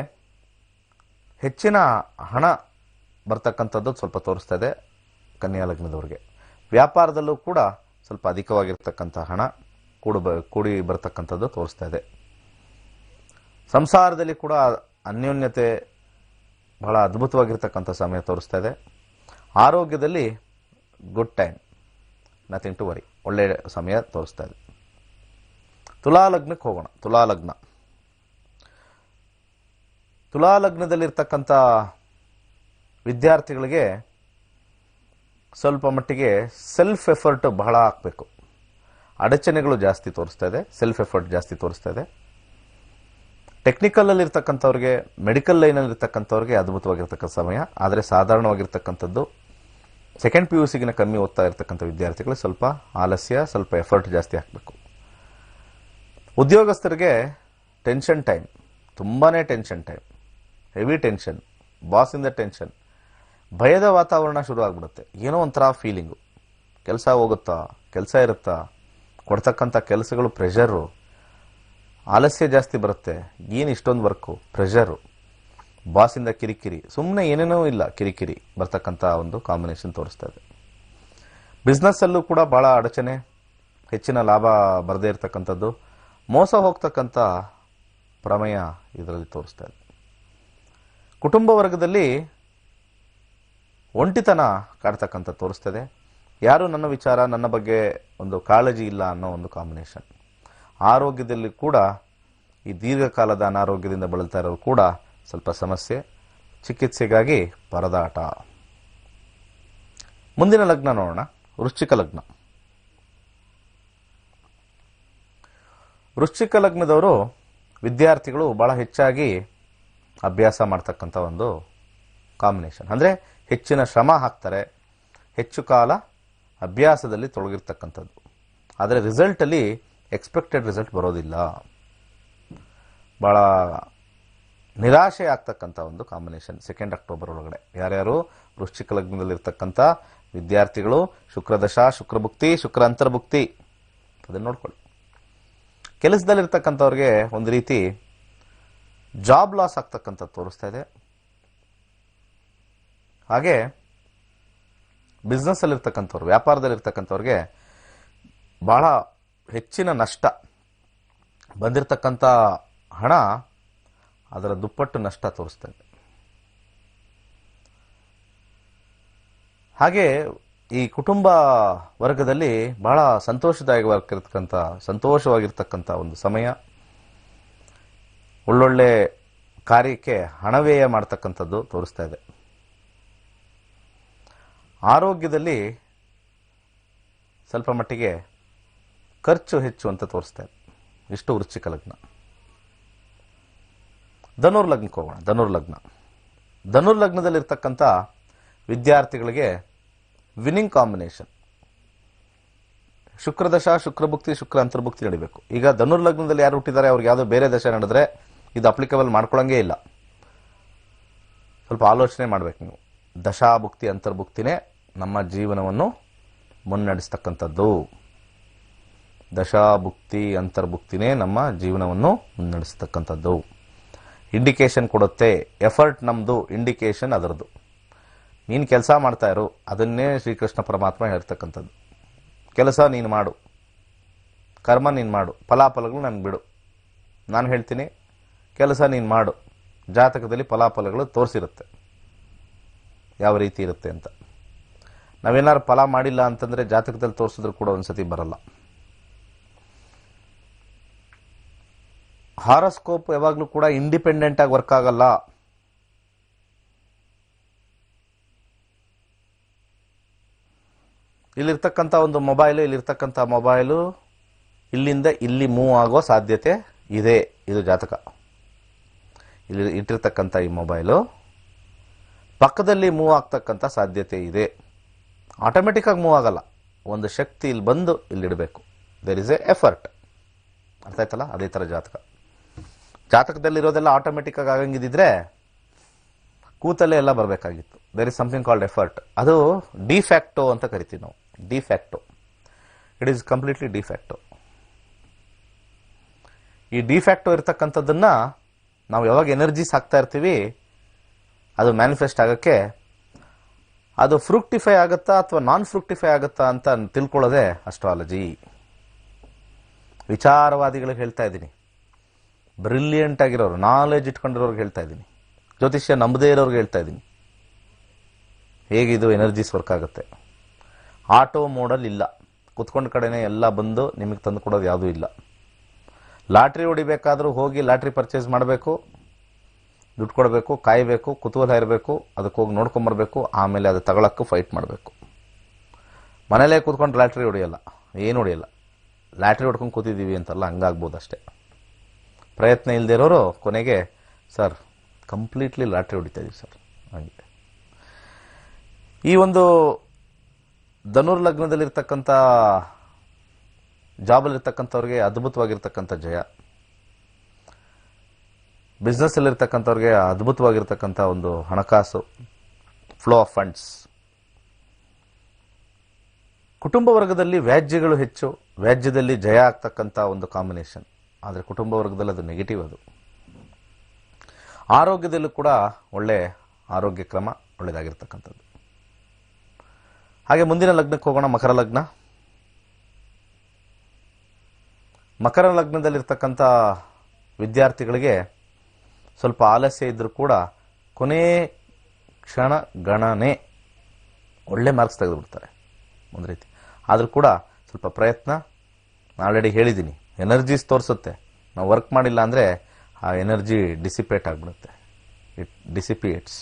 ಹೆಚ್ಚಿನ ಹಣ ಬರ್ತಕ್ಕಂಥದ್ದು ಸ್ವಲ್ಪ ತೋರಿಸ್ತಾ ಇದೆ ಕನ್ಯಾ ಲಗ್ನದವ್ರಿಗೆ. ವ್ಯಾಪಾರದಲ್ಲೂ ಕೂಡ ಸ್ವಲ್ಪ ಅಧಿಕವಾಗಿರ್ತಕ್ಕಂಥ ಹಣ ಕೂಡಿ ಬರ್ತಕ್ಕಂಥದ್ದು ತೋರಿಸ್ತಾ ಇದೆ. ಸಂಸಾರದಲ್ಲಿ ಕೂಡ ಅನ್ಯೋನ್ಯತೆ ಬಹಳ ಅದ್ಭುತವಾಗಿರ್ತಕ್ಕಂಥ ಸಮಯ ತೋರಿಸ್ತಾ ಇದೆ. ಆರೋಗ್ಯದಲ್ಲಿ good time, nothing to worry, ಒಳ್ಳೆಯ ಸಮಯ ತೋರಿಸ್ತಾ ಇದೆ. ತುಲಾಲಗ್ನಕ್ಕೆ ಹೋಗೋಣ. ತುಲಾಲಗ್ನದಲ್ಲಿರ್ತಕ್ಕಂಥ ವಿದ್ಯಾರ್ಥಿಗಳಿಗೆ ಸ್ವಲ್ಪ ಮಟ್ಟಿಗೆ ಸೆಲ್ಫ್ ಎಫರ್ಟ್ ಬಹಳ ಹಾಕಬೇಕು. ಅಡಚಣೆಗಳು ಜಾಸ್ತಿ ತೋರಿಸ್ತಾ ಇದೆ. ಸೆಲ್ಫ್ ಎಫರ್ಟ್ ಜಾಸ್ತಿ ತೋರಿಸ್ತಾ ಇದೆ. ಟೆಕ್ನಿಕಲ್ ಅಲ್ಲಿ ಇರ್ತಕ್ಕಂಥವ್ರಿಗೆ, ಮೆಡಿಕಲ್ ಲೈನಲ್ಲಿ ಇರ್ತಕ್ಕಂಥವ್ರಿಗೆ ಅದ್ಭುತವಾಗಿರ್ತಕ್ಕಂಥ ಸಮಯ. ಆದರೆ ಸಾಧಾರಣವಾಗಿರ್ತಕ್ಕಂಥದ್ದು ಸೆಕೆಂಡ್ PUCಗಿನ ಕಮ್ಮಿ ಓದ್ತಾ ಇರ್ತಕ್ಕಂಥ ವಿದ್ಯಾರ್ಥಿಗಳು ಸ್ವಲ್ಪ ಆಲಸ್ಯ, ಸ್ವಲ್ಪ ಎಫರ್ಟ್ ಜಾಸ್ತಿ ಹಾಕಬೇಕು. ಉದ್ಯೋಗಸ್ಥರಿಗೆ ಟೆನ್ಷನ್ ಟೈಮ್, ತುಂಬಾನೇ ಟೆನ್ಷನ್ ಟೈಮ್, ಹೆವಿ ಟೆನ್ಷನ್, ಬಾಸಿಂದ ಟೆನ್ಷನ್, ಭಯದ ವಾತಾವರಣ ಶುರು ಆಗ್ಬಿಡುತ್ತೆ. ಏನೋ ಒಂಥರ ಫೀಲಿಂಗು. ಕೆಲಸ ಹೋಗುತ್ತಾ, ಕೆಲಸ ಇರುತ್ತಾ, ಕೊಡ್ತಕ್ಕಂಥ ಕೆಲಸಗಳು ಪ್ರೆಷರು, ಆಲಸ್ಯ ಜಾಸ್ತಿ ಬರುತ್ತೆ. ಏನು ಇಷ್ಟೊಂದು ವರ್ಕು, ಪ್ರೆಷರು, ಬಾಸಿಂದ ಕಿರಿಕಿರಿ, ಸುಮ್ಮನೆ ಏನೇನೋ ಇಲ್ಲ ಕಿರಿಕಿರಿ ಬರ್ತಕ್ಕಂಥ ಒಂದು ಕಾಂಬಿನೇಷನ್ ತೋರಿಸ್ತಾ ಇದೆ. ಬಿಸ್ನೆಸ್ ಅಲ್ಲೂ ಕೂಡ ಬಹಳ ಅಡಚಣೆ, ಹೆಚ್ಚಿನ ಲಾಭ ಬರದೇ ಇರತಕ್ಕಂಥದ್ದು, ಮೋಸ ಹೋಗ್ತಕ್ಕಂಥ ಪ್ರಮೇಯ ಇದರಲ್ಲಿ ತೋರಿಸ್ತಾ ಇದೆ. ಕುಟುಂಬ ವರ್ಗದಲ್ಲಿ ಒಂಟಿತನ ಕಾಡ್ತಕ್ಕಂಥ ತೋರಿಸ್ತದೆ. ಯಾರು ನನ್ನ ವಿಚಾರ, ನನ್ನ ಬಗ್ಗೆ ಒಂದು ಕಾಳಜಿ ಇಲ್ಲ ಅನ್ನೋ ಒಂದು ಕಾಂಬಿನೇಷನ್. ಆರೋಗ್ಯದಲ್ಲಿ ಕೂಡ ಈ ದೀರ್ಘಕಾಲದ ಅನಾರೋಗ್ಯದಿಂದ ಬಳಲ್ತಾ ಇರೋರು ಕೂಡ ಸ್ವಲ್ಪ ಸಮಸ್ಯೆ, ಚಿಕಿತ್ಸೆಗಾಗಿ ಪರದಾಟ. ಮುಂದಿನ ಲಗ್ನ ನೋಡೋಣ. ವೃಶ್ಚಿಕ ಲಗ್ನದವರು ವಿದ್ಯಾರ್ಥಿಗಳು ಬಹಳ ಹೆಚ್ಚಾಗಿ ಅಭ್ಯಾಸ ಮಾಡ್ತಕ್ಕಂಥ ಒಂದು ಕಾಂಬಿನೇಷನ್. ಅಂದರೆ ಹೆಚ್ಚಿನ ಶ್ರಮ ಹಾಕ್ತಾರೆ, ಹೆಚ್ಚು ಕಾಲ ಅಭ್ಯಾಸದಲ್ಲಿ ತೊಡಗಿರ್ತಕ್ಕಂಥದ್ದು. ಆದರೆ ರಿಸಲ್ಟಲ್ಲಿ ಎಕ್ಸ್ಪೆಕ್ಟೆಡ್ ರಿಸಲ್ಟ್ ಬರೋದಿಲ್ಲ. ಬಹಳ ನಿರಾಶೆ ಆಗ್ತಕ್ಕಂಥ ಒಂದು ಕಾಂಬಿನೇಷನ್ 2 ಅಕ್ಟೋಬರ್ ಒಳಗಡೆ. ಯಾರ್ಯಾರು ವೃಶ್ಚಿಕ ಲಗ್ನದಲ್ಲಿರ್ತಕ್ಕಂಥ ವಿದ್ಯಾರ್ಥಿಗಳು ಶುಕ್ರದಶ, ಶುಕ್ರಭುಕ್ತಿ, ಶುಕ್ರ ಅಂತರ್ಭುಕ್ತಿ ಅದನ್ನು ನೋಡ್ಕೊಳ್ಳಿ. ಕೆಲಸದಲ್ಲಿರ್ತಕ್ಕಂಥವ್ರಿಗೆ ಒಂದು ರೀತಿ ಜಾಬ್ ಲಾಸ್ ಆಗ್ತಕ್ಕಂಥ ತೋರಿಸ್ತಾ ಇದೆ. ಹಾಗೆ ಬಿಸ್ನೆಸ್ ಅಲ್ಲಿರ್ತಕ್ಕಂಥವ್ರು, ವ್ಯಾಪಾರದಲ್ಲಿರ್ತಕ್ಕಂಥವ್ರಿಗೆ ಬಹಳ ಹೆಚ್ಚಿನ ನಷ್ಟ, ಬಂದಿರತಕ್ಕಂಥ ಹಣ ಅದರ ದುಪ್ಪಟ್ಟು ನಷ್ಟ ತೋರಿಸ್ತಾ ಇದೆ. ಹಾಗೆ ಈ ಕುಟುಂಬ ವರ್ಗದಲ್ಲಿ ಬಹಳ ಸಂತೋಷವಾಗಿರ್ತಕ್ಕಂಥ ಒಂದು ಸಮಯ. ಒಳ್ಳೊಳ್ಳೆ ಕಾರ್ಯಕ್ಕೆ ಹಣವ್ಯಯ ಮಾಡ್ತಕ್ಕಂಥದ್ದು ತೋರಿಸ್ತಾ ಇದೆ. ಆರೋಗ್ಯದಲ್ಲಿ ಸ್ವಲ್ಪ ಮಟ್ಟಿಗೆ ಖರ್ಚು ಹೆಚ್ಚು ಅಂತ ತೋರಿಸ್ತಾ ಇದೆ. ಇಷ್ಟು ವೃಶ್ಚಿಕ ಲಗ್ನ. ಧನುರ್ಲಗ್ನಕ್ಕೆ ಹೋಗೋಣ. ಧನುರ್ಲಗ್ನದಲ್ಲಿರ್ತಕ್ಕಂಥ ವಿದ್ಯಾರ್ಥಿಗಳಿಗೆ ವಿನ್ನಿಂಗ್ ಕಾಂಬಿನೇಷನ್. ಶುಕ್ರದಶ, ಶುಕ್ರಭುಕ್ತಿ, ಶುಕ್ರ ಅಂತರ್ಭುಕ್ತಿ ನಡಿಬೇಕು. ಈಗ ಧನುರ್ಲಗ್ನದಲ್ಲಿ ಯಾರು ಹುಟ್ಟಿದ್ದಾರೆ ಅವ್ರಿಗೆ ಯಾವುದೋ ಬೇರೆ ದಶ ನಡೆದ್ರೆ ಇದು ಅಪ್ಲಿಕಬಲ್ ಮಾಡ್ಕೊಳ್ಳಂಗೇ ಇಲ್ಲ. ಸ್ವಲ್ಪ ಆಲೋಚನೆ ಮಾಡ್ಬೇಕು ನೀವು. ದಶಾಭುಕ್ತಿ ಅಂತರ್ಭುಕ್ತಿನೇ ನಮ್ಮ ಜೀವನವನ್ನು ಮುನ್ನಡೆಸ್ತಕ್ಕಂಥದ್ದು. ದಶಾಭುಕ್ತಿ ಅಂತರ್ಭುಕ್ತಿನೇ ನಮ್ಮ ಜೀವನವನ್ನು ಮುನ್ನಡೆಸ್ತಕ್ಕಂಥದ್ದು. ಇಂಡಿಕೇಶನ್ ಕೊಡುತ್ತೆ. ಎಫರ್ಟ್ ನಮ್ದು, ಇಂಡಿಕೇಶನ್ ಅದರದ್ದು. ನೀನು ಕೆಲಸ ಮಾಡ್ತಾ ಇರು, ಅದನ್ನೇ ಶ್ರೀಕೃಷ್ಣ ಪರಮಾತ್ಮ ಹೇಳ್ತಕ್ಕಂಥದ್ದು. ಕೆಲಸ ನೀನು ಮಾಡು, ಕರ್ಮ ನೀನು ಮಾಡು, ಫಲಾಫಲಗಳು ನನಗೆ ಬಿಡು. ನಾನು ಹೇಳ್ತೀನಿ ಕೆಲಸ ನೀನು ಮಾಡು. ಜಾತಕದಲ್ಲಿ ಫಲಾಫಲಗಳು ತೋರಿಸಿರುತ್ತೆ ಯಾವ ರೀತಿ ಇರುತ್ತೆ ಅಂತ. ನಾವೇನಾದ್ರು ಫಲ ಮಾಡಿಲ್ಲ ಅಂತಂದ್ರೆ ಜಾತಕದಲ್ಲಿ ತೋರಿಸಿದ್ರು ಕೂಡ ಒಂದ್ಸತಿ ಬರಲ್ಲ. ಹಾರೋಸ್ಕೋಪ್ ಯಾವಾಗಲೂ ಕೂಡ ಇಂಡಿಪೆಂಡೆಂಟ್ ಆಗಿ ವರ್ಕ್ ಆಗಲ್ಲ. ಇಲ್ಲಿರ್ತಕ್ಕಂಥ ಒಂದು ಮೊಬೈಲು ಇಲ್ಲಿಂದ ಇಲ್ಲಿ ಮೂವ್ ಆಗೋ ಸಾಧ್ಯತೆ ಇದೆ. ಇದು ಜಾತಕ. ಇಲ್ಲಿ ಇಟ್ಟಿರ್ತಕ್ಕಂಥ ಈ ಮೊಬೈಲು ಪಕ್ಕದಲ್ಲಿ ಮೂವ್ ಆಗ್ತಕ್ಕಂಥ ಸಾಧ್ಯತೆ ಇದೆ. ಆಟೋಮೆಟಿಕ್ ಆಗಿ ಮೂವ್ ಆಗಲ್ಲ. ಒಂದು ಶಕ್ತಿ ಇಲ್ಲಿ ಬಂದು ಇಲ್ಲಿಡಬೇಕು. There is a effort. ಅರ್ಥ ಆಯ್ತಲ್ಲ? ಅದೇ ಥರ ಜಾತಕದಲ್ಲಿರೋದೆಲ್ಲ ಆಟೋಮೆಟಿಕ್ ಆಗಿ ಆಗಂಗಿದ್ರೆ ಕೂತಲ್ಲೇ ಎಲ್ಲ ಬರಬೇಕಾಗಿತ್ತು. There is something called effort. ಅದು ಡಿಫ್ಯಾಕ್ಟೋ ಅಂತ ಕರಿತೀವಿ ನಾವು. De facto. It is completely de facto. ಈ ಡಿಫ್ಯಾಕ್ಟೋ ಇರ್ತಕ್ಕಂಥದ್ದನ್ನ ನಾವು ಯಾವಾಗ ಎನರ್ಜೀಸ್ ಹಾಕ್ತಾ ಇರ್ತೀವಿ ಅದು ಮ್ಯಾನಿಫೆಸ್ಟ್ ಆಗಕ್ಕೆ, ಅದು ಫ್ರೂಕ್ಟಿಫೈ ಆಗುತ್ತಾ ಅಥವಾ ನಾನ್ ಫ್ರೂಕ್ಟಿಫೈ ಆಗುತ್ತಾ ಅಂತ ತಿಳ್ಕೊಳ್ಳೋದೆ ಅಸ್ಟ್ರಾಲಜಿ. ವಿಚಾರವಾದಿಗಳಿಗೆ ಹೇಳ್ತಾ ಇದ್ದೀನಿ, ಬ್ರಿಲಿಯಂಟ್ ಆಗಿರೋರು, ನಾಲೆಜ್ ಇಟ್ಕೊಂಡಿರೋರ್ಗೆ ಹೇಳ್ತಾ ಇದ್ದೀನಿ, ಜ್ಯೋತಿಷ್ಯ ನಂಬದೇ ಇರೋರ್ಗೆ ಹೇಳ್ತಾ ಇದ್ದೀನಿ ಹೇಗಿದು ಎನರ್ಜೀಸ್ ವರ್ಕ್ ಆಗುತ್ತೆ. ಆಟೋ ಮೋಡಲ್ ಇಲ್ಲ. ಕುತ್ಕೊಂಡ ಕಡೆನೇ ಎಲ್ಲ ಬಂದು ನಿಮಗೆ ತಂದು ಕೊಡೋದು ಯಾವುದೂ ಇಲ್ಲ. ಲಾಟ್ರಿ ಹೊಡಿಬೇಕಾದ್ರೂ ಹೋಗಿ ಲಾಟ್ರಿ ಪರ್ಚೇಸ್ ಮಾಡಬೇಕು, ದುಡ್ಡು ಕೊಡಬೇಕು, ಕಾಯಬೇಕು, ಕುತೂಹಲ ಇರಬೇಕು, ಅದಕ್ಕೆ ಹೋಗಿ ನೋಡ್ಕೊಂಬರ್ಬೇಕು, ಆಮೇಲೆ ಅದು ತಗೊಳಕ್ಕೂ ಫೈಟ್ ಮಾಡಬೇಕು. ಮನೇಲೇ ಕೂತ್ಕೊಂಡು ಲಾಟ್ರಿ ಹೊಡೆಯಲ್ಲ, ಏನು ಹೊಡೆಯಲ್ಲ. ಲಾಟ್ರಿ ಹೊಡ್ಕೊಂಡು ಕೂತಿದ್ದೀವಿ ಅಂತಲ್ಲ, ಹಂಗಾಗ್ಬೋದು ಅಷ್ಟೇ. ಪ್ರಯತ್ನ ಇಲ್ಲದೆ ಇರೋರು ಕೊನೆಗೆ ಸರ್ ಕಂಪ್ಲೀಟ್ಲಿ ಲಾಟ್ರಿ ಹೊಡಿತಾ ಇದೀವಿ ಸರ್ ಹಾಗೆ. ಈ ಒಂದು ಧನುರ್ಲಗ್ನದಲ್ಲಿರ್ತಕ್ಕಂಥ ಜಾಬಲ್ಲಿರ್ತಕ್ಕಂಥವ್ರಿಗೆ ಅದ್ಭುತವಾಗಿರ್ತಕ್ಕಂಥ ಜಯ, ಬಿಸ್ನೆಸ್ ಅಲ್ಲಿರ್ತಕ್ಕಂಥವ್ರಿಗೆ ಅದ್ಭುತವಾಗಿರ್ತಕ್ಕಂಥ ಒಂದು ಹಣಕಾಸು ಫ್ಲೋ ಆಫ್ ಫಂಡ್ಸ್. ಕುಟುಂಬ ವರ್ಗದಲ್ಲಿ ವ್ಯಾಜ್ಯಗಳು ಹೆಚ್ಚು, ವ್ಯಾಜ್ಯದಲ್ಲಿ ಜಯ ಆಗ್ತಕ್ಕಂಥ ಒಂದು ಕಾಂಬಿನೇಷನ್. ಆದರೆ ಕುಟುಂಬ ವರ್ಗದಲ್ಲಿ ಅದು ನೆಗೆಟಿವ್. ಅದು ಆರೋಗ್ಯದಲ್ಲೂ ಕೂಡ ಒಳ್ಳೆ ಆರೋಗ್ಯ ಕ್ರಮ ಒಳ್ಳೆಯದಾಗಿರ್ತಕ್ಕಂಥದ್ದು. ಹಾಗೆ ಮುಂದಿನ ಲಗ್ನಕ್ಕೆ ಹೋಗೋಣ. ಮಕರ ಲಗ್ನದಲ್ಲಿರ್ತಕ್ಕಂಥ ವಿದ್ಯಾರ್ಥಿಗಳಿಗೆ ಸ್ವಲ್ಪ ಆಲಸ್ಯ ಇದ್ರೂ ಕೂಡ ಕೊನೆ ಕ್ಷಣ ಗಣನೆ ಒಳ್ಳೆ ಮಾರ್ಕ್ಸ್ ತೆಗೆದುಬಿಡ್ತಾರೆ ಒಂದು ರೀತಿ. ಆದರೂ ಕೂಡ ಸ್ವಲ್ಪ ಪ್ರಯತ್ನ. ನಾನು ಆಲ್ರೆಡಿ ಹೇಳಿದ್ದೀನಿ, ಎನರ್ಜೀಸ್ ತೋರಿಸುತ್ತೆ. ನಾವು ವರ್ಕ್ ಮಾಡಿಲ್ಲ ಅಂದರೆ ಆ ಎನರ್ಜಿ ಡಿಸಿಪೇಟ್ ಆಗಿಬಿಡುತ್ತೆ. ಇಟ್ ಡಿಸಿಪೇಟ್ಸ್.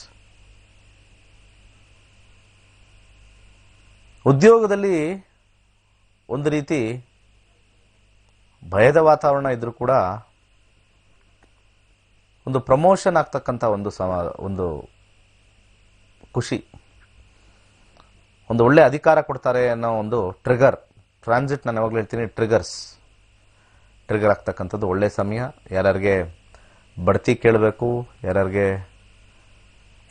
ಉದ್ಯೋಗದಲ್ಲಿ ಒಂದು ರೀತಿ ಭಯದ ವಾತಾವರಣ ಇದ್ರೂ ಕೂಡ ಒಂದು ಪ್ರಮೋಷನ್ ಆಗ್ತಕ್ಕಂಥ ಒಂದು ಖುಷಿ, ಒಂದು ಒಳ್ಳೆ ಅಧಿಕಾರ ಕೊಡ್ತಾರೆ ಅನ್ನೋ ಒಂದು ಟ್ರಾನ್ಸಿಟ್ ನಾನು ಯಾವಾಗಲೂ ಹೇಳ್ತೀನಿ, ಟ್ರಿಗರ್ ಆಗ್ತಕ್ಕಂಥದ್ದು ಒಳ್ಳೆ ಸಮಯ. ಯಾರ್ಯಾರಿಗೆ ಬಡ್ತಿ ಕೇಳಬೇಕು, ಯಾರ್ಯಾರಿಗೆ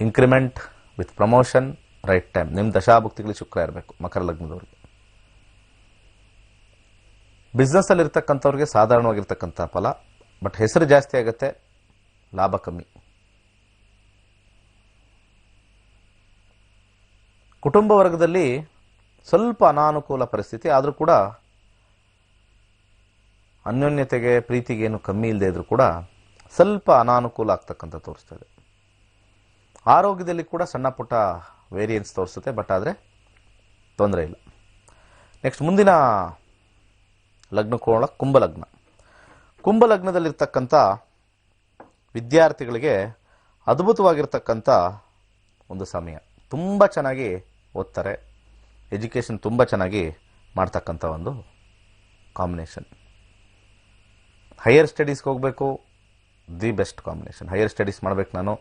increment with promotion, right time. ನಿಮ್ಮ ದಶಾಭುಕ್ತಿಗಳಿಗೆ ಶುಕ್ರ ಇರಬೇಕು ಮಕರ ಲಗ್ನದವ್ರಿಗೆ. ಬಿಸ್ನೆಸ್ ಅಲ್ಲಿ ಇರ್ತಕ್ಕಂಥವ್ರಿಗೆ ಸಾಧಾರಣವಾಗಿರ್ತಕ್ಕಂಥ ಫಲ, ಬಟ್ ಹೆಸರು ಜಾಸ್ತಿ ಆಗುತ್ತೆ, ಲಾಭ ಕಮ್ಮಿ. ಕುಟುಂಬ ವರ್ಗದಲ್ಲಿ ಸ್ವಲ್ಪ ಅನಾನುಕೂಲ ಪರಿಸ್ಥಿತಿ, ಆದರೂ ಕೂಡ ಅನ್ಯೋನ್ಯತೆಗೆ ಪ್ರೀತಿಗೆ ಏನು ಕಮ್ಮಿ ಇಲ್ಲದೆ ಇದ್ರೂ ಕೂಡ ಸ್ವಲ್ಪ ಅನಾನುಕೂಲ ಆಗ್ತಕ್ಕಂಥ ತೋರಿಸ್ತದೆ. ಆರೋಗ್ಯದಲ್ಲಿ ಕೂಡ ಸಣ್ಣ ಪುಟ್ಟ ವೇರಿಯನ್ಸ್ ತೋರಿಸುತ್ತೆ, ಬಟ್ ಆದರೆ ತೊಂದರೆ ಇಲ್ಲ. ನೆಕ್ಸ್ಟ್ ಮುಂದಿನ ಲಗ್ನಕೋಣ ಕುಂಭಲಗ್ನ. ಕುಂಭಲಗ್ನದಲ್ಲಿರ್ತಕ್ಕಂಥ ವಿದ್ಯಾರ್ಥಿಗಳಿಗೆ ಅದ್ಭುತವಾಗಿರ್ತಕ್ಕಂಥ ಒಂದು ಸಮಯ. ತುಂಬ ಚೆನ್ನಾಗಿ ಓದ್ತಾರೆ, ಎಜುಕೇಷನ್ ತುಂಬ ಚೆನ್ನಾಗಿ ಮಾಡ್ತಕ್ಕಂಥ ಒಂದು ಕಾಂಬಿನೇಷನ್. ಹೈಯರ್ ಸ್ಟಡೀಸ್ಗೆ ಹೋಗಬೇಕು, the best combination. Higher studies ಮಾಡಬೇಕು, ನಾನು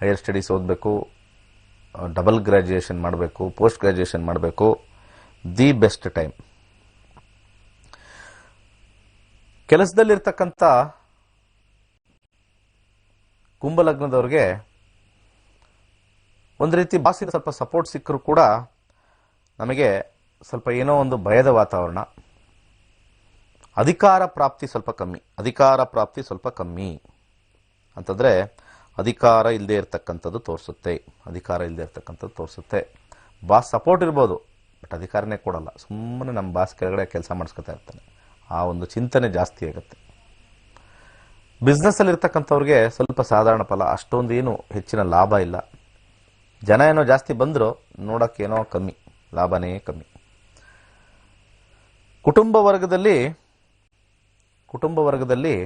ಹೈಯರ್ ಸ್ಟಡೀಸ್ ಓದಬೇಕು, ಡಬಲ್ ಗ್ರ್ಯಾಜುಯೇಷನ್ ಮಾಡಬೇಕು, ಪೋಸ್ಟ್ ಗ್ರ್ಯಾಜುಯೇಷನ್ ಮಾಡಬೇಕು, ದಿ ಬೆಸ್ಟ್ ಟೈಮ್. ಕೆಲಸದಲ್ಲಿರ್ತಕ್ಕಂಥ ಕುಂಭಲಗ್ನದವ್ರಿಗೆ ಒಂದು ರೀತಿ ಬಾಸಿನ ಸ್ವಲ್ಪ ಸಪೋರ್ಟ್ ಸಿಕ್ಕರೂ ಕೂಡ ನಮಗೆ ಸ್ವಲ್ಪ ಏನೋ ಒಂದು ಭಯದ ವಾತಾವರಣ. ಅಧಿಕಾರ ಪ್ರಾಪ್ತಿ ಸ್ವಲ್ಪ ಕಮ್ಮಿ ಅಂತಂದರೆ ಅಧಿಕಾರ ಇಲ್ಲದೆ ಇರತಕ್ಕಂಥದ್ದು ತೋರಿಸುತ್ತೆ. ಬಾಸ್ ಸಪೋರ್ಟ್ ಇರ್ಬೋದು, ಬಟ್ ಅಧಿಕಾರನೇ ಕೊಡಲ್ಲ. ಸುಮ್ಮನೆ ನಮ್ಮ ಬಾಸ್ ಕೆಳಗಡೆ ಕೆಲಸ ಮಾಡಿಸ್ಕೊತಾ ಇರ್ತಾನೆ. ಆ ಒಂದು ಚಿಂತನೆ ಜಾಸ್ತಿ ಆಗುತ್ತೆ. ಬಿಸ್ನೆಸ್ಸಲ್ಲಿ ಇರ್ತಕ್ಕಂಥವ್ರಿಗೆ ಸ್ವಲ್ಪ ಸಾಧಾರಣ ಫಲ, ಅಷ್ಟೊಂದು ಏನು ಹೆಚ್ಚಿನ ಲಾಭ ಇಲ್ಲ. ಜನ ಏನೋ ಜಾಸ್ತಿ ಬಂದರೂ ನೋಡೋಕ್ಕೇನೋ ಕಮ್ಮಿ, ಲಾಭನೇ ಕಮ್ಮಿ. ಕುಟುಂಬ ವರ್ಗದಲ್ಲಿ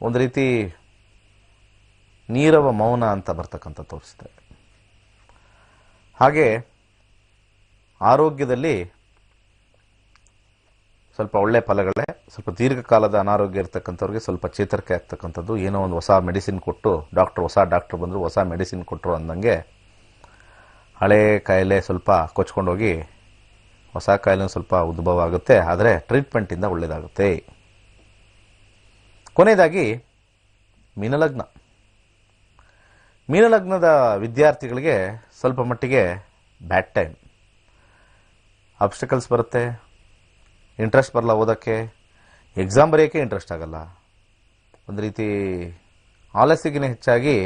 ಒಂದು ರೀತಿ ನೀರವ ಮೌನ ಅಂತ ಬರ್ತಕ್ಕಂಥ ತೋರಿಸ್ತಾರೆ. ಹಾಗೆ ಆರೋಗ್ಯದಲ್ಲಿ ಸ್ವಲ್ಪ ಒಳ್ಳೆ ಫಲಗಳೇ. ಸ್ವಲ್ಪ ದೀರ್ಘಕಾಲದ ಅನಾರೋಗ್ಯ ಇರ್ತಕ್ಕಂಥವ್ರಿಗೆ ಸ್ವಲ್ಪ ಚೇತರಿಕೆ ಆಗ್ತಕ್ಕಂಥದ್ದು. ಏನೋ ಒಂದು ಹೊಸ ಮೆಡಿಸಿನ್ ಕೊಟ್ಟು ಹೊಸ ಡಾಕ್ಟರ್ ಬಂದರು, ಹೊಸ ಮೆಡಿಸಿನ್ ಕೊಟ್ಟರು ಅಂದಂಗೆ ಹಳೆ ಕಾಯಿಲೆ ಸ್ವಲ್ಪ ಕೊಚ್ಕೊಂಡೋಗಿ ಹೊಸ ಕಾಯಿಲೆ ಸ್ವಲ್ಪ ಉದ್ಭವ ಆಗುತ್ತೆ. ಆದರೆ ಟ್ರೀಟ್ಮೆಂಟಿಂದ ಒಳ್ಳೆಯದಾಗುತ್ತೆ. ಕೊನೆಯದಾಗಿ ಮೀನಲಗ್ನದ ವಿದ್ಯಾರ್ಥಿಗಳಿಗೆ ಸ್ವಲ್ಪ ಮಟ್ಟಿಗೆ ಬ್ಯಾಡ್ ಟೈಮ್. ಆಬ್ಸ್ಟಿಕಲ್ಸ್ ಬರುತ್ತೆ, ಇಂಟ್ರೆಸ್ಟ್ ಬರಲ್ಲ ಓದೋಕ್ಕೆ, ಎಕ್ಸಾಮ್ ಬರೆಯೋಕ್ಕೆ ಇಂಟ್ರೆಸ್ಟ್ ಆಗಲ್ಲ. ಒಂದು ರೀತಿ ಆಲಸ್ಯಗಿನ ಹೆಚ್ಚಾಗಿ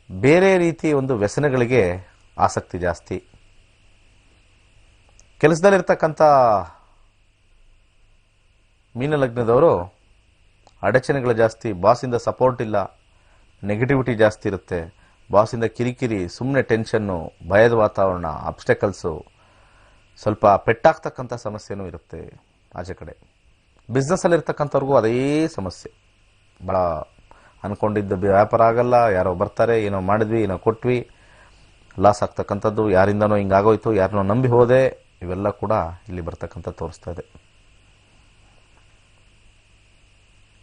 ಬೇರೆ ರೀತಿ ಒಂದು ವ್ಯಸನಗಳಿಗೆ ಆಸಕ್ತಿ ಜಾಸ್ತಿ. ಕೆಲಸದಲ್ಲಿರ್ತಕ್ಕಂಥ ಮೀನಲಗ್ನದವರು ಅಡಚಣೆಗಳು ಜಾಸ್ತಿ, ಬಾಸಿಂದ ಸಪೋರ್ಟ್ ಇಲ್ಲ, ನೆಗೆಟಿವಿಟಿ ಜಾಸ್ತಿ ಇರುತ್ತೆ. ಬಾಸಿಂದ ಕಿರಿಕಿರಿ, ಸುಮ್ಮನೆ ಟೆನ್ಷನ್ನು, ಭಯದ ವಾತಾವರಣ, ಆಬ್ಸ್ಟೆಕಲ್ಸು, ಸ್ವಲ್ಪ ಪೆಟ್ಟಾಗ್ತಕ್ಕಂಥ ಸಮಸ್ಯೆನೂ ಇರುತ್ತೆ ಆಚೆ ಕಡೆ. ಬಿಸ್ನೆಸ್ಸಲ್ಲಿರ್ತಕ್ಕಂಥವ್ರಿಗೂ ಅದೇ ಸಮಸ್ಯೆ. ಭಾಳ ಅಂದ್ಕೊಂಡಿದ್ದ ವ್ಯಾಪಾರ ಆಗಲ್ಲ, ಯಾರೋ ಬರ್ತಾರೆ, ಏನೋ ಮಾಡಿದ್ವಿ, ಏನೋ ಕೊಟ್ವಿ, ಲಾಸ್ ಆಗ್ತಕ್ಕಂಥದ್ದು, ಯಾರಿಂದನೋ ಹಿಂಗಾಗೋಯ್ತು, ಯಾರನ್ನೋ ನಂಬಿ ಹೋದೆ, ಇವೆಲ್ಲ ಕೂಡ ಇಲ್ಲಿ ಬರ್ತಕ್ಕಂಥ ತೋರಿಸ್ತಾ ಇದೆ.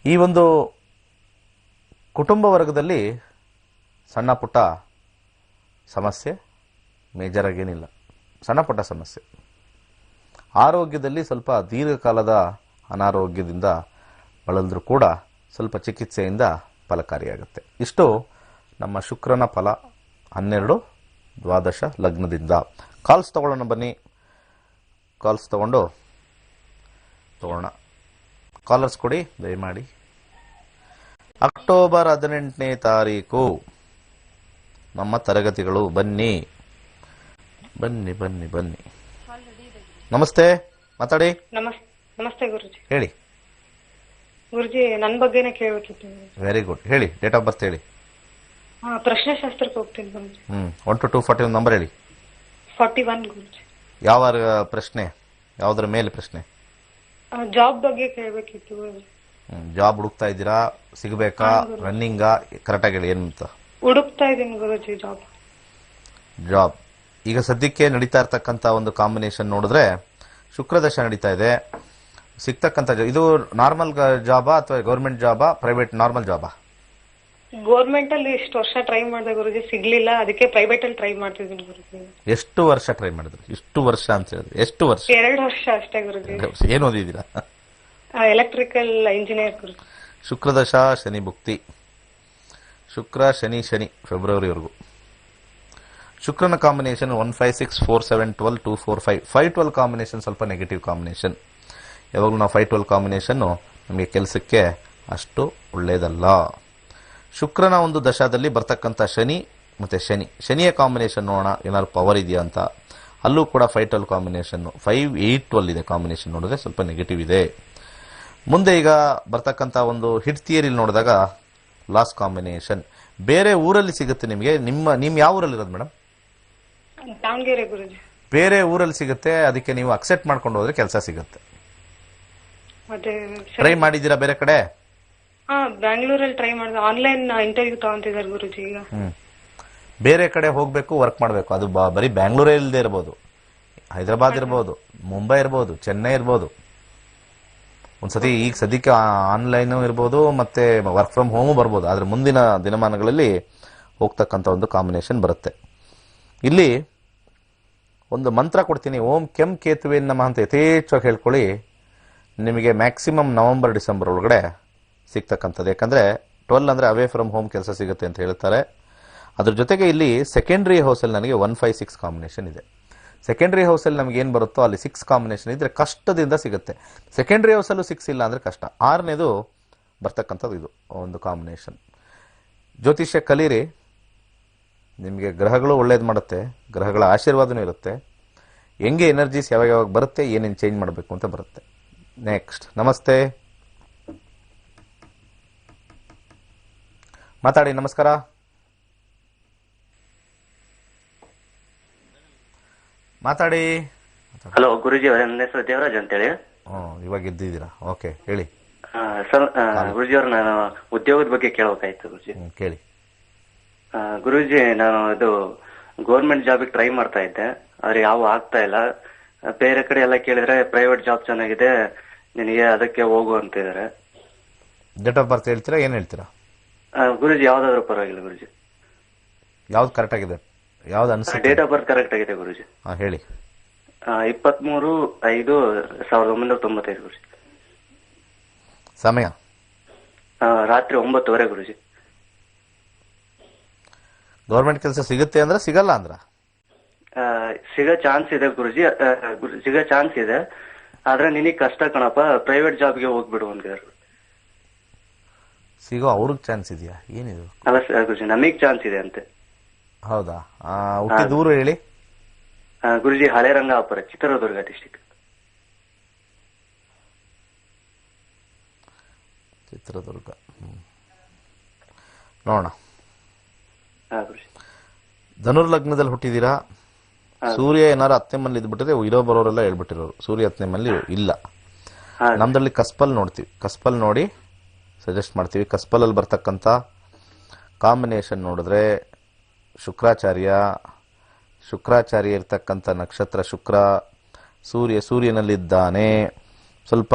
ಈ ಒಂದು ಕುಟುಂಬ ವರ್ಗದಲ್ಲಿ ಸಣ್ಣ ಪುಟ್ಟ ಸಮಸ್ಯೆ, ಮೇಜರ್ ಆಗೇನಿಲ್ಲ, ಸಣ್ಣ ಪುಟ್ಟ ಸಮಸ್ಯೆ. ಆರೋಗ್ಯದಲ್ಲಿ ಸ್ವಲ್ಪ ದೀರ್ಘಕಾಲದ ಅನಾರೋಗ್ಯದಿಂದ ಬಳಲಿದ್ರೂ ಕೂಡ ಸ್ವಲ್ಪ ಚಿಕಿತ್ಸೆಯಿಂದ ಫಲಕಾರಿಯಾಗುತ್ತೆ. ಇಷ್ಟು ನಮ್ಮ ಶುಕ್ರನ ಫಲ 12 ದ್ವಾದಶ ಲಗ್ನದಿಂದ. ಕಾಲ್ಸ್ ತಗೊಳ್ಳೋಣ ಬನ್ನಿ. ಕಾಲ್ಸ್ ತಗೊಳ್ಳೋಣ. ಕಾಲರ್ಸ್ ಕೊಡಿ ದಯಮಾಡಿ. ಅಕ್ಟೋಬರ್ 18ನೇ ತಾರೀಕು ನಮ್ಮ ತರಗತಿಗಳು. ಬನ್ನಿ. ನಮಸ್ತೆ, ಮಾತಾಡಿ. ನಮಸ್ತೆ ಗುರುಜಿ. ಹೇಳಿ ಗುರುಜಿ, ನನ್ನ ಬಗ್ಗೆನೇ ಕೇಳಬೇಕಿತ್ತು. Very good. ಹೇಳಿ, ಡೇಟ್ ಆಫ್ ಬರ್ತ್ ಹೇಳಿ. ಪ್ರಶ್ನೆ ಶಾಸ್ತ್ರಕ್ಕೆ ಹೋಗ್ತೀನಿ ಗುರುಜಿ. 1 to 241 ನಂಬರ್ ಹೇಳಿ. 41 ಗುರುಜಿ. ಯಾವ ಪ್ರಶ್ನೆ, ಯಾವುದರ ಮೇಲೆ ಪ್ರಶ್ನೆ? ಜಾಬ್ ಬಗ್ಗೆ ಕೇಳಬೇಕಿತ್ತು ಗುರುಜಿ. ಜಾಬ್ ಹುಡುಕ್ತಾ ಇದ್ದೀರಾ? ಸಿಗಬೇಕಾ? ರನ್ನಿಂಗಾ? ಕರೆಕ್ಟಾಗಿ ಹೇಳಿ ಏನು ಅಂತ. ಹುಡುಕ್ತಾ ಇದ್ದೀನಿ ಗುರುಜಿ ಜಾಬ್. ಈಗ ಸದ್ಯಕ್ಕೆ ನಡೀತಾ ಇರ್ತಕ್ಕಂಥ ಒಂದು ಕಾಂಬಿನೇಷನ್ ನೋಡಿದ್ರೆ ಶುಕ್ರದಶ ನಡೀತಾ ಇದೆ. ಸಿಗ್ತಕ್ಕಂಥ ಇದು ನಾರ್ಮಲ್ ಜಾಬಾ ಅಥವಾ ಗೌರ್ಮೆಂಟ್ ಜಾಬಾ, ಪ್ರೈವೇಟ್ ನಾರ್ಮಲ್ ಜಾಬಾ? ಗೌರ್ಮೆಂಟ್ ಅಲ್ಲಿ ಇಷ್ಟು ವರ್ಷ ಟ್ರೈ ಮಾಡಿದೆ ಗುರುಜಿ, ಸಿಗ್ಲಿಲ್ಲ. ಅದಕ್ಕೆ ಪ್ರೈವೇಟ್ ಅಲ್ಲಿ ಟ್ರೈ ಮಾಡ್ತಿದ್ದೀನಿ ಗುರುಜಿ. ಎಷ್ಟು ವರ್ಷ ಟ್ರೈ ಮಾಡಿದ್ರಿ? ಇಷ್ಟು ವರ್ಷ ಅಂತ ಹೇಳಿದ್ರೆ ಎಷ್ಟು ವರ್ಷ? 2 ವರ್ಷ ಅಷ್ಟೇ ಗುರುಜಿ. ಏನು ಓದಿದ್ದೀರಾ? ಎಲೆಕ್ಟ್ರಿಕಲ್ ಇಂಜಿನಿಯರ್ ಗುರುಜಿ. ಶುಕ್ರದಶ ಶನಿ ಭುಕ್ತಿ. ಶುಕ್ರ ಶನಿ ಫೆಬ್ರವರಿವರೆಗೂ. ಶುಕ್ರನ ಕಾಂಬಿನೇಷನ್ 1 5 6 4 7 12 2 4 5 5-12 ಕಾಂಬಿನೇಷನ್ ಸ್ವಲ್ಪ ನೆಗೆಟಿವ್ ಕಾಂಬಿನೇಷನ್. ಯಾವಾಗಲೂ ನಾವು 5-12 ಕಾಂಬಿನೇಷನ್ನು ನಮಗೆ ಕೆಲಸಕ್ಕೆ ಅಷ್ಟು ಒಳ್ಳೆಯದಲ್ಲ. ಶುಕ್ರನ ಒಂದು ದಶಾದಲ್ಲಿ ಬರ್ತಕ್ಕಂಥ ಶನಿ ಮತ್ತು ಶನಿಯ ಕಾಂಬಿನೇಷನ್ ನೋಡೋಣ, ಏನಾದ್ರು ಪವರ್ ಇದೆಯಾ ಅಂತ. ಅಲ್ಲೂ ಕೂಡ 5-12 ಕಾಂಬಿನೇಷನ್ನು 5 8 12 ಇದೆ ಕಾಂಬಿನೇಷನ್. ನೋಡಿದ್ರೆ ಸ್ವಲ್ಪ ನೆಗೆಟಿವ್ ಇದೆ. ಮುಂದೆ ಈಗ ಬರ್ತಕ್ಕಂಥ ಒಂದು ಹಿಟ್ ಥಿಯರಿಲಿ ನೋಡಿದಾಗ ಲಾಸ್ಟ್ ಕಾಂಬಿನೇಷನ್ ಬೇರೆ ಊರಲ್ಲಿ ಸಿಗುತ್ತೆ ನಿಮಗೆ. ನಿಮ್ಮ ಯಾವ ಊರಲ್ಲಿ ಇರೋದು ಮೇಡಮ್? ದಾವಣಗೆರೆ ಗುರುಜಿ. ಬೇರೆ ಊರಲ್ಲಿ ಸಿಗುತ್ತೆ, ಅದಕ್ಕೆ ನೀವು ಅಕ್ಸೆಪ್ಟ್ ಮಾಡ್ಕೊಂಡು ಹೋದ್ರೆ ಕೆಲಸ ಸಿಗುತ್ತೆ. ಮತ್ತೆ ಟ್ರೈ ಮಾಡಿದ್ದೀರಾ ಬೇರೆ ಕಡೆ? ಬ್ಯಾಂಗ್ಳೂರಲ್ಲಿ ಟ್ರೈ ಮಾಡಿದೆ. ಆನ್ಲೈನ್ ಇಂಟರ್ವ್ಯೂ ತಗೊಂತಿದ್ದಾರೆ ಗುರುಜಿ ಈಗ. ಬೇರೆ ಕಡೆ ಹೋಗ್ಬೇಕು, ವರ್ಕ್ ಮಾಡಬೇಕು. ಅದು ಬರೀ ಬ್ಯಾಂಗ್ಳೂರೇ ಇಲ್ಲದೆ ಇರ್ಬೋದು, ಹೈದರಾಬಾದ್ ಇರ್ಬೋದು, ಮುಂಬೈ ಇರ್ಬೋದು, ಚೆನ್ನೈ ಇರ್ಬೋದು. ಒಂದ್ಸತಿ ಈಗ ಸದ್ಯಕ್ಕೆ ಆನ್ಲೈನ್ ಇರ್ಬೋದು, ಮತ್ತೆ ವರ್ಕ್ ಫ್ರಮ್ ಹೋಮು ಬರ್ಬೋದು. ಆದ್ರೆ ಮುಂದಿನ ದಿನಮಾನಗಳಲ್ಲಿ ಹೋಗ್ತಕ್ಕಂಥ ಒಂದು ಕಾಂಬಿನೇಷನ್ ಬರುತ್ತೆ. ಇಲ್ಲಿ ಒಂದು ಮಂತ್ರ ಕೊಡ್ತೀನಿ, ಓಂ ಕೆಂ ಕೇತುವೆ ನಮಃ ಅಂತ ಯಥೇಚ್ಛವಾಗಿ ಹೇಳ್ಕೊಳ್ಳಿ. ನಿಮಗೆ ಮ್ಯಾಕ್ಸಿಮಮ್ ನವೆಂಬರ್ ಡಿಸೆಂಬರ್ ಒಳಗಡೆ ಸಿಗ್ತಕ್ಕಂಥದ್ದು. ಯಾಕಂದ್ರೆ 12 ಅಂದ್ರೆ ಅವೇ ಫ್ರಮ್ ಹೋಮ್ ಕೆಲಸ ಸಿಗುತ್ತೆ ಅಂತ ಹೇಳ್ತಾರೆ. ಅದ್ರ ಜೊತೆಗೆ ಇಲ್ಲಿ ಸೆಕೆಂಡ್ರಿ ಹೌಸಲ್ಲಿ ನನಗೆ 156 ಕಾಂಬಿನೇಷನ್ ಇದೆ. ಸೆಕೆಂಡ್ರಿ ಹೌಸಲ್ಲಿ ನಮ್ಗೆ ಏನು ಬರುತ್ತೋ ಅಲ್ಲಿ 6 ಕಾಂಬಿನೇಷನ್ ಇದ್ರೆ ಕಷ್ಟದಿಂದ ಸಿಗುತ್ತೆ. ಸೆಕೆಂಡ್ರಿ ಹೌಸಲ್ಲೂ 6 ಇಲ್ಲ ಅಂದ್ರೆ ಕಷ್ಟ. 6ನೇದು ಬರ್ತಕ್ಕಂಥದ್ದು ಇದು ಒಂದು ಕಾಂಬಿನೇಷನ್. ಜ್ಯೋತಿಷ್ಯ ಕಲೀರಿ, ನಿಮಗೆ ಗ್ರಹಗಳು ಒಳ್ಳೇದು ಮಾಡುತ್ತೆ, ಗ್ರಹಗಳ ಆಶೀರ್ವಾದನೂ ಇರುತ್ತೆ. ಹೆಂಗೆ ಎನರ್ಜೀಸ್ ಯಾವಾಗ ಬರುತ್ತೆ, ಏನೇನು ಚೇಂಜ್ ಮಾಡಬೇಕು ಅಂತ ಬರುತ್ತೆ. ನೆಕ್ಸ್ಟ್ ನಮಸ್ತೆ, ಮಾತಾಡಿ. ನಮಸ್ಕಾರ, ಮಾತಾಡಿ. ಹಲೋ ಗುರುಜಿ ಅವರೇ, ನನ್ನ ಹೆಸರು ದೇವರಾಜ್ ಅಂತೇಳಿ. ಇವಾಗ ಇದ್ದಿದ್ದೀರಾ? ಓಕೆ, ಹೇಳಿ ಸರ್. ಗುರುಜಿ ಅವ್ರ, ನಾನು ಉದ್ಯೋಗದ ಬಗ್ಗೆ ಕೇಳಬೇಕಾಯ್ತು ಗುರುಜಿ. ಕೇಳಿ. ಗುರುಜಿ, ನಾನು ಇದು ಗೌರ್ಮೆಂಟ್ ಜಾಬಿಗೆ ಟ್ರೈ ಮಾಡ್ತಾ ಇದ್ದೆ, ಆದ್ರೆ ಯಾವ ಆಗ್ತಾ ಇಲ್ಲ. ಬೇರೆ ಕಡೆ ಎಲ್ಲ ಕೇಳಿದ್ರೆ ಪ್ರೈವೇಟ್ ಜಾಬ್ ಚೆನ್ನಾಗಿದೆ, ನಿನಗೆ ಅದಕ್ಕೆ ಹೋಗು ಅಂತಿದ್ದಾರೆ. ಡೇಟ್ ಆಫ್ ಬರ್ತ್ ಹೇಳ್ತೀರಾ, ಏನ್ ಹೇಳ್ತೀರಾ? ಗುರುಜಿ ಯಾವ್ದಾದ್ರು ಪರವಾಗಿಲ್ಲ ಗುರುಜಿ. ಯಾವ್ದು ಕರೆಕ್ಟ್ ಆಗಿದೆ, ಯಾವ್ದು ಅನ್ಸುತ್ತೆ? ಡೇಟ್ ಆಫ್ ಬರ್ತ್ ಕರೆಕ್ಟ್ ಆಗಿದೆ ಗುರುಜಿ. ಹೇಳಿ. 23/5/1995 ಗುರುಜಿ. ಸಮಯ ರಾತ್ರಿ 9:30 ಗುರುಜಿ. ಗೌರ್ಮೆಂಟ್ ಕೆಲಸ ಸಿಗುತ್ತೆ ಅಂದ್ರೆ ಸಿಗಲ್ಲ ಅಂದ್ರ? ಸಿಗೋ ಚಾನ್ಸ್ ಇದೆ ಗುರುಜಿ, ಸಿಗೋ ಚಾನ್ಸ್ ಇದೆ. ಆದ್ರೆ ನಿನಗ್ ಕಷ್ಟ ಕಣಪ್ಪ, ಪ್ರೈವೇಟ್ ಜಾಬ್ಗೆ ಹೋಗ್ಬಿಡು ಅಂತಿದ್ದಾರೆ. ಸಿಗೋ ಅವ್ರಿಗೆ ಚಾನ್ಸ್ ಇದೆಯಾ? ಏನಿದು? ಅಲ್ಲ ಗುರುಜಿ, ನಮಗ್ ಚಾನ್ಸ್ ಇದೆ ಅಂತೆ. ಹೌದಾ? ಹುಟ್ಟಿದೂರು ಹೇಳಿ. ಗುರುಜಿ ಹಳೆ ರಂಗಾಪುರ, ಚಿತ್ರದುರ್ಗ ಡಿಸ್ಟಿಕ್. ಚಿತ್ರದುರ್ಗ. ನೋಡೋಣ. ಧನುರ್ ಲಗ್ನದಲ್ಲಿ ಹುಟ್ಟಿದೀರಾ. ಸೂರ್ಯ ಏನಾರು 10ನೇ ಮನೇಲಿ ಇದ್ಬಿಟ್ರೆ ಇರೋ ಬರೋರೆಲ್ಲ ಹೇಳ್ಬಿಟ್ಟಿರೋರು ಸೂರ್ಯ 10ನೇ ಮನೇಲಿ ಇಲ್ಲ. ನಮ್ದ್ರಲ್ಲಿ ಕಸ್ಪಲ್ ನೋಡ್ತೀವಿ, ಕಸ್ಪಲ್ ನೋಡಿ ಸಜೆಸ್ಟ್ ಮಾಡ್ತೀವಿ. ಕಸ್ಪಲಲ್ಲಿ ಬರ್ತಕ್ಕಂಥ ಕಾಂಬಿನೇಷನ್ ನೋಡಿದ್ರೆ ಶುಕ್ರಾಚಾರ್ಯ ಇರ್ತಕ್ಕಂಥ ನಕ್ಷತ್ರ ಶುಕ್ರ, ಸೂರ್ಯನಲ್ಲಿದ್ದಾನೆ. ಸ್ವಲ್ಪ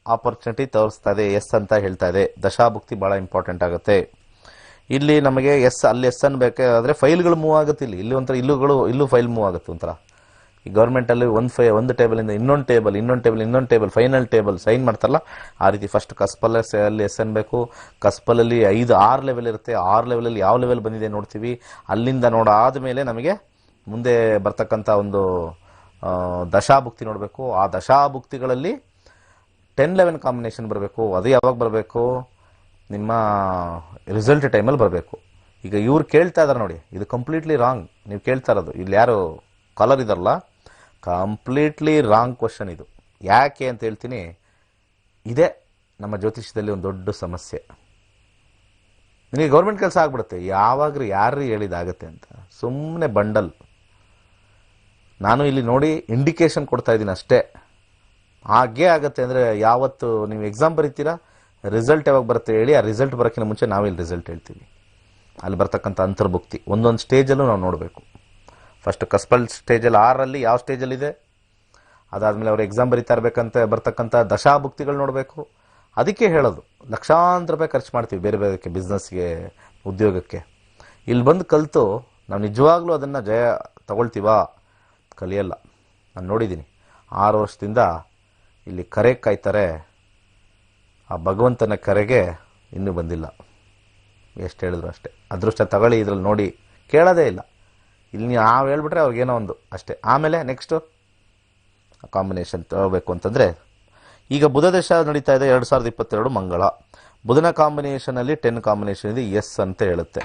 ಆಪರ್ಚುನಿಟಿ ತೋರಿಸ್ತಾ ಇದೆ, ಎಸ್ ಅಂತ ಹೇಳ್ತಾ ಇದೆ. ದಶಾಭುಕ್ತಿ ಬಹಳ ಇಂಪಾರ್ಟೆಂಟ್ ಆಗುತ್ತೆ. ಇಲ್ಲಿ ನಮಗೆ ಅಲ್ಲಿ ಎಸ್ ಅನ್ಬೇಕಾದ್ರೆ ಫೈಲ್ಗಳು ಮೂವ್ ಆಗುತ್ತೆ. ಇಲ್ಲಿ ಒಂಥರ ಇಲ್ಲೂ ಫೈಲ್ ಮೂವ್ ಆಗುತ್ತೆ. ಒಂಥರ ಈ ಗೌರ್ಮೆಂಟ್ ಅಲ್ಲಿ ಒಂದು ಟೇಬಲ್ ಇಂದ ಇನ್ನೊಂದು ಟೇಬಲ್ ಫೈನಲ್ ಟೇಬಲ್ ಸೈನ್ ಮಾಡ್ತಾರಲ್ಲ, ಆ ರೀತಿ ಫಸ್ಟ್ ಕಸ್ಪಲ್ ಅಲ್ಲಿ ಎಸ್ ಅನ್ಬೇಕು. ಕಸ್ಪಲಲ್ಲಿ 5-6 ಲೆವೆಲ್ ಇರುತ್ತೆ. 6 ಲೆವೆಲಲ್ಲಿ ಯಾವ ಲೆವೆಲ್ ಬಂದಿದೆ ನೋಡ್ತೀವಿ. ಅಲ್ಲಿಂದ ನೋಡಾದ್ಮೇಲೆ ನಮಗೆ ಮುಂದೆ ಬರ್ತಕ್ಕಂಥ ಒಂದು ದಶಾಭುಕ್ತಿ ನೋಡಬೇಕು. ಆ ದಶಾಭುಕ್ತಿಗಳಲ್ಲಿ 10-11 ಕಾಂಬಿನೇಷನ್ ಬರಬೇಕು. ಅದು ಯಾವಾಗ ಬರಬೇಕು? ನಿಮ್ಮ ರಿಸಲ್ಟ್ ಟೈಮಲ್ಲಿ ಬರಬೇಕು. ಈಗ ಇವ್ರು ಕೇಳ್ತಾ ಇದಾರೆ ನೋಡಿ, ಇದು ಕಂಪ್ಲೀಟ್ಲಿ ರಾಂಗ್. ನೀವು ಕೇಳ್ತಾ ಇರೋದು ಇಲ್ಲಿ ಯಾರು ಕಾಲರ್ ಇದಾರಲ್ಲ, ಕಂಪ್ಲೀಟ್ಲಿ ರಾಂಗ್ ಕ್ವಶನ್ ಇದು. ಯಾಕೆ ಅಂತ ಹೇಳ್ತೀನಿ. ಇದೇ ನಮ್ಮ ಜ್ಯೋತಿಷ್ಯದಲ್ಲಿ ಒಂದು ದೊಡ್ಡ ಸಮಸ್ಯೆ. ನಿಮಗೆ ಗೌರ್ಮೆಂಟ್ ಕೆಲಸ ಆಗ್ಬಿಡುತ್ತೆ, ಯಾವಾಗ್ರಿ ಯಾರು ಹೇಳಿದಾಗತ್ತೆ ಅಂತ ಸುಮ್ಮನೆ ಬಂಡಲ್. ನಾನು ಇಲ್ಲಿ ನೋಡಿ ಇಂಡಿಕೇಶನ್ ಕೊಡ್ತಾ ಇದ್ದೀನಿ ಅಷ್ಟೇ. ಹಾಗೇ ಆಗತ್ತೆ ಅಂದರೆ ಯಾವತ್ತು ನೀವು ಎಕ್ಸಾಮ್ ಬರೀತೀರಾ, ರಿಸಲ್ಟ್ ಯಾವಾಗ ಬರುತ್ತೆ ಹೇಳಿ. ಆ ರಿಸಲ್ಟ್ ಬರೋಕ್ಕಿಂತ ಮುಂಚೆ ನಾವಿಲ್ಲಿ ರಿಸಲ್ಟ್ ಹೇಳ್ತೀವಿ. ಅಲ್ಲಿ ಬರ್ತಕ್ಕಂಥ ಅಂತರ್ಭುಕ್ತಿ ಒಂದೊಂದು ಸ್ಟೇಜಲ್ಲೂ ನಾವು ನೋಡಬೇಕು. ಫಸ್ಟ್ ಕಸ್ಪಲ್ ಸ್ಟೇಜಲ್ಲಿ 6ರಲ್ಲಿ ಯಾವ ಸ್ಟೇಜಲ್ಲಿದೆ, ಅದಾದಮೇಲೆ ಅವ್ರು ಎಕ್ಸಾಮ್ ಬರೀತಾ ಇರಬೇಕಂತ ಬರ್ತಕ್ಕಂಥ ದಶಾಭುಕ್ತಿಗಳು ನೋಡಬೇಕು. ಅದಕ್ಕೆ ಹೇಳೋದು, ಲಕ್ಷಾಂತರ ರೂಪಾಯಿ ಖರ್ಚು ಮಾಡ್ತೀವಿ ಬೇರೆ ಬೇರೆಕ್ಕೆ, ಬಿಸ್ನೆಸ್ಗೆ, ಉದ್ಯೋಗಕ್ಕೆ. ಇಲ್ಲಿ ಬಂದು ಕಲಿತು ನಾವು ನಿಜವಾಗ್ಲೂ ಅದನ್ನು ಜಯ ತಗೊಳ್ತೀವಾ? ಕಲಿಯಲ್ಲ. ನಾನು ನೋಡಿದ್ದೀನಿ 6 ವರ್ಷದಿಂದ ಇಲ್ಲಿ ಕರೆ ಕಾಯ್ತಾರೆ, ಆ ಭಗವಂತನ ಕರೆಗೆ ಇನ್ನೂ ಬಂದಿಲ್ಲ. ಎಷ್ಟು ಹೇಳಿದ್ರು ಅಷ್ಟೇ. ಅದೃಷ್ಟ ತಗೊಳ್ಳಿ ಇದ್ರಲ್ಲಿ ನೋಡಿ, ಕೇಳೋದೇ ಇಲ್ಲ. ಇಲ್ಲಿ ನಾವು ಹೇಳ್ಬಿಟ್ರೆ ಅವ್ರಿಗೇನೋ ಒಂದು ಅಷ್ಟೇ. ಆಮೇಲೆ ನೆಕ್ಸ್ಟು ಕಾಂಬಿನೇಷನ್ ತಗೋಬೇಕು ಅಂತಂದರೆ, ಈಗ ಬುಧ ದಶ ನಡೀತಾ ಇದೆ 2022 ಮಂಗಳ. ಬುಧನ ಕಾಂಬಿನೇಷನಲ್ಲಿ 10 ಕಾಂಬಿನೇಷನ್ ಇದೆ, ಎಸ್ ಅಂತ ಹೇಳುತ್ತೆ.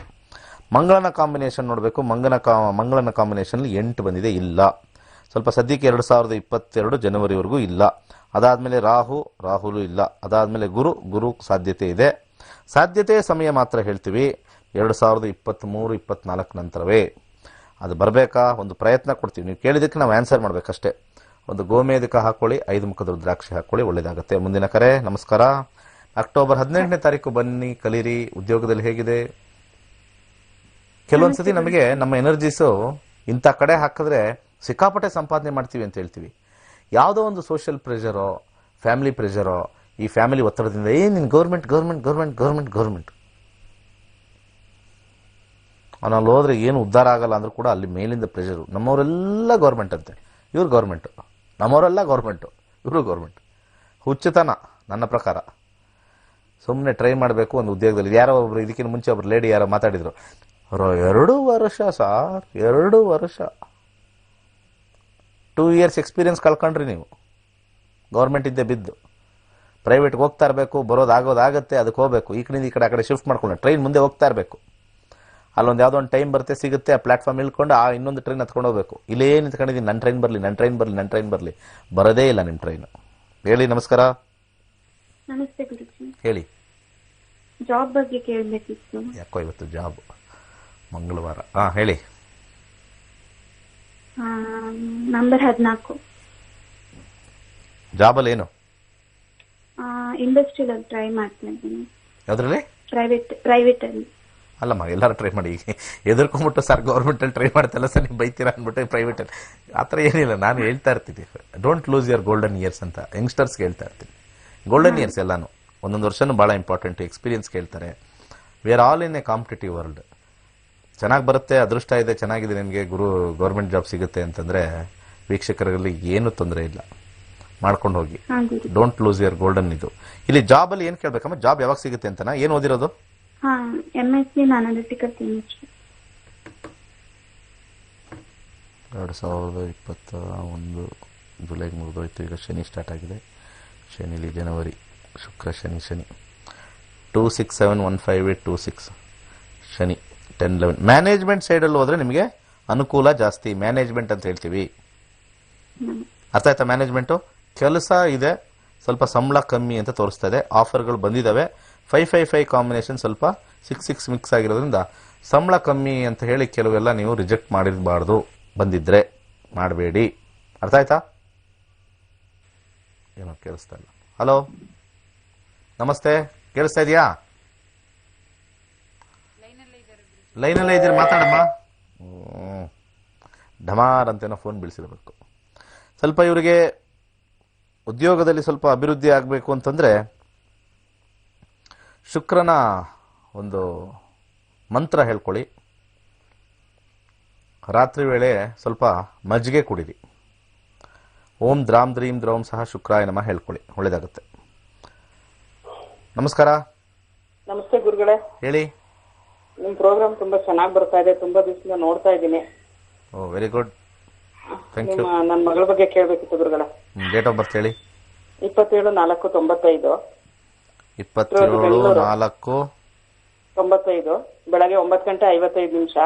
ಮಂಗಳನ ಕಾಂಬಿನೇಷನ್ ನೋಡಬೇಕು. ಮಂಗಳನ ಕಾಂಬಿನೇಷನಲ್ಲಿ 8 ಬಂದಿದೆ, ಇಲ್ಲ. ಸ್ವಲ್ಪ ಸದ್ಯಕ್ಕೆ 2022 ಜನವರಿವರೆಗೂ ಇಲ್ಲ. ಅದಾದಮೇಲೆ ರಾಹುಲು ಇಲ್ಲ. ಅದಾದಮೇಲೆ ಗುರು ಸಾಧ್ಯತೆ ಇದೆ. ಸಾಧ್ಯತೆ ಸಮಯ ಮಾತ್ರ ಹೇಳ್ತೀವಿ 2023-24 ನಂತರವೇ ಅದು ಬರಬೇಕಾ, ಒಂದು ಪ್ರಯತ್ನ ಕೊಡ್ತೀವಿ. ನೀವು ಕೇಳಿದ್ದಕ್ಕೆ ನಾವು ಆನ್ಸರ್ ಮಾಡಬೇಕಷ್ಟೇ. ಒಂದು ಗೋಮೇಧಿಕ ಹಾಕೊಳ್ಳಿ, 5 ಮುಖದ ರುದ್ರಾಕ್ಷಿ ಹಾಕೊಳ್ಳಿ, ಒಳ್ಳೇದಾಗುತ್ತೆ. ಮುಂದಿನ ಕರೆ. ನಮಸ್ಕಾರ. ಅಕ್ಟೋಬರ್ 18ನೇ ತಾರೀಕು ಬನ್ನಿ, ಕಲೀರಿ. ಉದ್ಯೋಗದಲ್ಲಿ ಹೇಗಿದೆ? ಕೆಲವೊಂದ್ಸತಿ ನಮಗೆ ನಮ್ಮ ಎನರ್ಜೀಸು ಇಂಥ ಕಡೆ ಹಾಕಿದ್ರೆ ಸಿಕ್ಕಾಪಟ್ಟೆ ಸಂಪಾದನೆ ಮಾಡ್ತೀವಿ ಅಂತ ಹೇಳ್ತೀವಿ. ಯಾವುದೋ ಒಂದು ಸೋಷಿಯಲ್ ಪ್ರೆಷರೋ, ಫ್ಯಾಮಿಲಿ ಪ್ರೆಷರೋ, ಈ ಫ್ಯಾಮಿಲಿ ಒತ್ತಡದಿಂದ ನೀನು ಗೌರ್ಮೆಂಟ್ ಅವನಲ್ಲಿ ಹೋದ್ರೆ ಏನು ಉದ್ಧಾರ ಆಗಲ್ಲ ಅಂದ್ರೂ ಕೂಡ ಅಲ್ಲಿ ಮೇಲಿಂದ ಪ್ರೆಷರು. ನಮ್ಮವರೆಲ್ಲ ಗೌರ್ಮೆಂಟ್ ಅಂತೆ, ಇವ್ರು ಗೌರ್ಮೆಂಟು. ನಮ್ಮವರೆಲ್ಲ ಗೌರ್ಮೆಂಟು, ಇವರು ಗೌರ್ಮೆಂಟ್. ಹುಚ್ಚುತನ ನನ್ನ ಪ್ರಕಾರ. ಸುಮ್ಮನೆ ಟ್ರೈ ಮಾಡಬೇಕು ಒಂದು ಉದ್ಯೋಗದಲ್ಲಿ. ಯಾರೋ ಒಬ್ರು ಇದಕ್ಕಿಂತ ಮುಂಚೆ ಒಬ್ರು ಲೇಡಿ ಯಾರೋ ಮಾತಾಡಿದ್ರು, 2 ವರ್ಷ ಸಾರ್, 2 ವರ್ಷ 2 ಇಯರ್ಸ್ ಎಕ್ಸ್ಪೀರಿಯನ್ಸ್ ಕಳ್ಕೊಂಡ್ರಿ ನೀವು. ಗೌರ್ಮೆಂಟ್ ಇದ್ದೇ ಬಿದ್ದು ಪ್ರೈವೇಟ್ಗೆ ಹೋಗ್ತಾ ಇರಬೇಕು, ಬರೋದಾಗೋದಾಗತ್ತೆ, ಅದಕ್ಕೆ ಹೋಗ್ಬೇಕು. ಈ ಕಡೆಯಿಂದ ಈ ಕಡೆ ಶಿಫ್ಟ್ ಮಾಡ್ಕೊಂಡು ಟ್ರೈನ್ ಮುಂದೆ ಹೋಗ್ತಾ ಇರಬೇಕು. ಅಲ್ಲೊಂದು ಯಾವುದೋ ಒಂದು ಟೈಮ್ ಬರುತ್ತೆ, ಸಿಗುತ್ತೆ, ಆ ಪ್ಲಾಟ್ಫಾರ್ಮ್ ಇಳ್ಕೊಂಡು ಇನ್ನೊಂದು ಟ್ರೈನ್ ಹತ್ಕೊಂಡು ಹೋಗ್ಬೇಕು. ಇಲ್ಲೇ ನಿಂತ್ಕೊಂಡಿದ್ದೀನಿ, ನನ್ನ ಟ್ರೈನ್ ಬರಲಿ. ಬರೋದೇ ಇಲ್ಲ ನಿಮ್ಮ ಟ್ರೈನ್. ಹೇಳಿ. ನಮಸ್ಕಾರ. ನಮಸ್ತೆ ಗುರುಜಿ. ಹೇಳಿ. ಜಾಬ್ ಬಗ್ಗೆ ಕೇಳಬೇಕಿತ್ತು. ಯಾಕೋ ಇವತ್ತು ಜಾಬ್ ಮಂಗಳವಾರ. ಹೇಳಿ. ನಂಬರ್ 14. ಜಾಬಲ್ಲಿ ಏನು? ಇಂಡಸ್ಟ್ರಿಯಲ್ ಅಲ್ಲಿ ಟ್ರೈ ಮಾಡ್ತಾ ಇದ್ದೀನಿ. ಯಾವ್ದ್ರಲ್ಲಿ? ಪ್ರೈವೇಟ್ ಅಲ್ಲಿ. ಅಲ್ಲಮ್ಮ, ಎಲ್ಲರೂ ಟ್ರೈ ಮಾಡಿ. ಎದುರ್ಕೊಂಡ್ಬಿಟ್ಟು ಸರ್ ಗೌರ್ಮೆಂಟಲ್ಲಿ ಟ್ರೈ ಮಾಡ್ತಲ್ಲ ಸರ್ ನೀವು ಬೈತೀರಾ ಅಂದ್ಬಿಟ್ಟು ಪ್ರೈವೇಟಲ್ಲಿ ಆ ಥರ ಏನಿಲ್ಲ. ನಾನು ಹೇಳ್ತಾ ಇರ್ತೀನಿ, don't lose your golden years ಅಂತ ಯಂಗ್ಸ್ಟರ್ಸ್ಗೆ ಹೇಳ್ತಾ ಇರ್ತೀನಿ. ಗೋಲ್ಡನ್ ಇಯರ್ಸ್ ಎಲ್ಲಾನು ಒಂದೊಂದು ವರ್ಷನೂ ಭಾಳ ಇಂಪಾರ್ಟೆಂಟ್. ಎಕ್ಸ್ಪೀರಿಯನ್ಸ್ ಕೇಳ್ತಾರೆ. We are all in a competitive world. ಚೆನ್ನಾಗಿ ಬರುತ್ತೆ, ಅದೃಷ್ಟ ಇದೆ, ಚೆನ್ನಾಗಿದೆ, ನಿಮಗೆ ಗೌರ್ಮೆಂಟ್ ಜಾಬ್ ಸಿಗುತ್ತೆ ಅಂತಂದರೆ ವೀಕ್ಷಕರಲ್ಲಿ ಏನೂ ತೊಂದರೆ ಇಲ್ಲ, ಮಾಡ್ಕೊಂಡು ಹೋಗಿ. Don't lose your golden. ಇದು ಇಲ್ಲಿ ಜಾಬಲ್ಲಿ ಏನು ಕೇಳಬೇಕಮ್ಮ? ಜಾಬ್ ಯಾವಾಗ ಸಿಗುತ್ತೆ ಅಂತನಾ? ಏನು ಓದಿರೋದು? MSc analytical chemistry. 2021 ಜುಲೈಗೆ ಮುಗಿದೋಯ್ತು. ಈಗ ಶನಿ ಸ್ಟಾರ್ಟ್ ಆಗಿದೆ. ಶನಿಲಿ ಜನವರಿ, ಶುಕ್ರ, ಶನಿ 26715826 ಶನಿ 10-11. ಮ್ಯಾನೇಜ್ಮೆಂಟ್ ಸೈಡಲ್ಲಿ ಹೋದ್ರೆ ನಿಮಗೆ ಅನುಕೂಲ ಜಾಸ್ತಿ. ಮ್ಯಾನೇಜ್ಮೆಂಟ್ ಅಂತ ಹೇಳ್ತೀವಿ, ಅರ್ಥ ಆಯ್ತಾ? ಮ್ಯಾನೇಜ್ಮೆಂಟು ಕೆಲಸ ಇದೆ, ಸ್ವಲ್ಪ ಸಂಬಳ ಕಮ್ಮಿ ಅಂತ ತೋರಿಸ್ತಾ ಇದೆ. ಆಫರ್ಗಳು ಬಂದಿದ್ದಾವೆ. 555 ಕಾಂಬಿನೇಷನ್ ಸ್ವಲ್ಪ 66 ಮಿಕ್ಸ್ ಆಗಿರೋದ್ರಿಂದ ಸಂಬಳ ಕಮ್ಮಿ ಅಂತ ಹೇಳಿ ಕೆಲವೆಲ್ಲ ನೀವು ರಿಜೆಕ್ಟ್ ಮಾಡಿರಬಾರ್ದು. ಬಂದಿದ್ರೆ ಮಾಡಬೇಡಿ. ಅರ್ಥ ಆಯ್ತಾ? ಏನೋ ಕೇಳಿಸ್ತಾ ಇಲ್ಲ. ಹಲೋ, ನಮಸ್ತೆ. ಕೇಳಿಸ್ತಾ ಇದೆಯಾ? ಲೈನಲ್ಲೇ ಇದ್ದೀರಿ, ಮಾತಾಡಮ್ಮ. ಢಮಾರ್ ಅಂತೇನೋ ಫೋನ್ ಬೀಳಿಸಿರಬೇಕು. ಸ್ವಲ್ಪ ಇವರಿಗೆ ಉದ್ಯೋಗದಲ್ಲಿ ಸ್ವಲ್ಪ ಅಭಿವೃದ್ಧಿ ಆಗಬೇಕು ಅಂತಂದರೆ ಶುಕ್ರನ ಒಂದು ಮಂತ್ರ ಹೇಳ್ಕೊಳ್ಳಿ. ರಾತ್ರಿ ವೇಳೆ ಸ್ವಲ್ಪ ಮಜ್ಜಿಗೆ ಕುಡಿರಿ. ಓಂ ದ್ರಾಂ ದ್ರೀಂ ದ್ರೌಂ ಸಹ ಶುಕ್ರಾಯ ನಮಃ ಹೇಳ್ಕೊಳ್ಳಿ, ಒಳ್ಳೇದಾಗುತ್ತೆ. ನಮಸ್ಕಾರ. ನಮಸ್ತೆ ಗುರುಗಳೇ. ಹೇಳಿ. ನಿಮ್ ಪ್ರೋಗ್ರಾಮ್ ತುಂಬಾ ಚೆನ್ನಾಗಿ ಬರ್ತಾ ಇದೆ, ತುಂಬಾ ದಿವಸದಿಂದ ನೋಡ್ತಾ ಇದ್ದೀನಿ. ಓ, ವೆರಿ ಗುಡ್, ಥ್ಯಾಂಕ್ ಯು. ನನ್ನ ಮಗಳ ಬಗ್ಗೆ ಕೇಳಬೇಕಿತ್ತು ಗುರುಗಳೇ. ಡೇಟ್ ಆಫ್ ಬರ್ತ್ ಹೇಳಿ. 27/4/95. 27/4/95 ಬೆಳಗ್ಗೆ 9:55.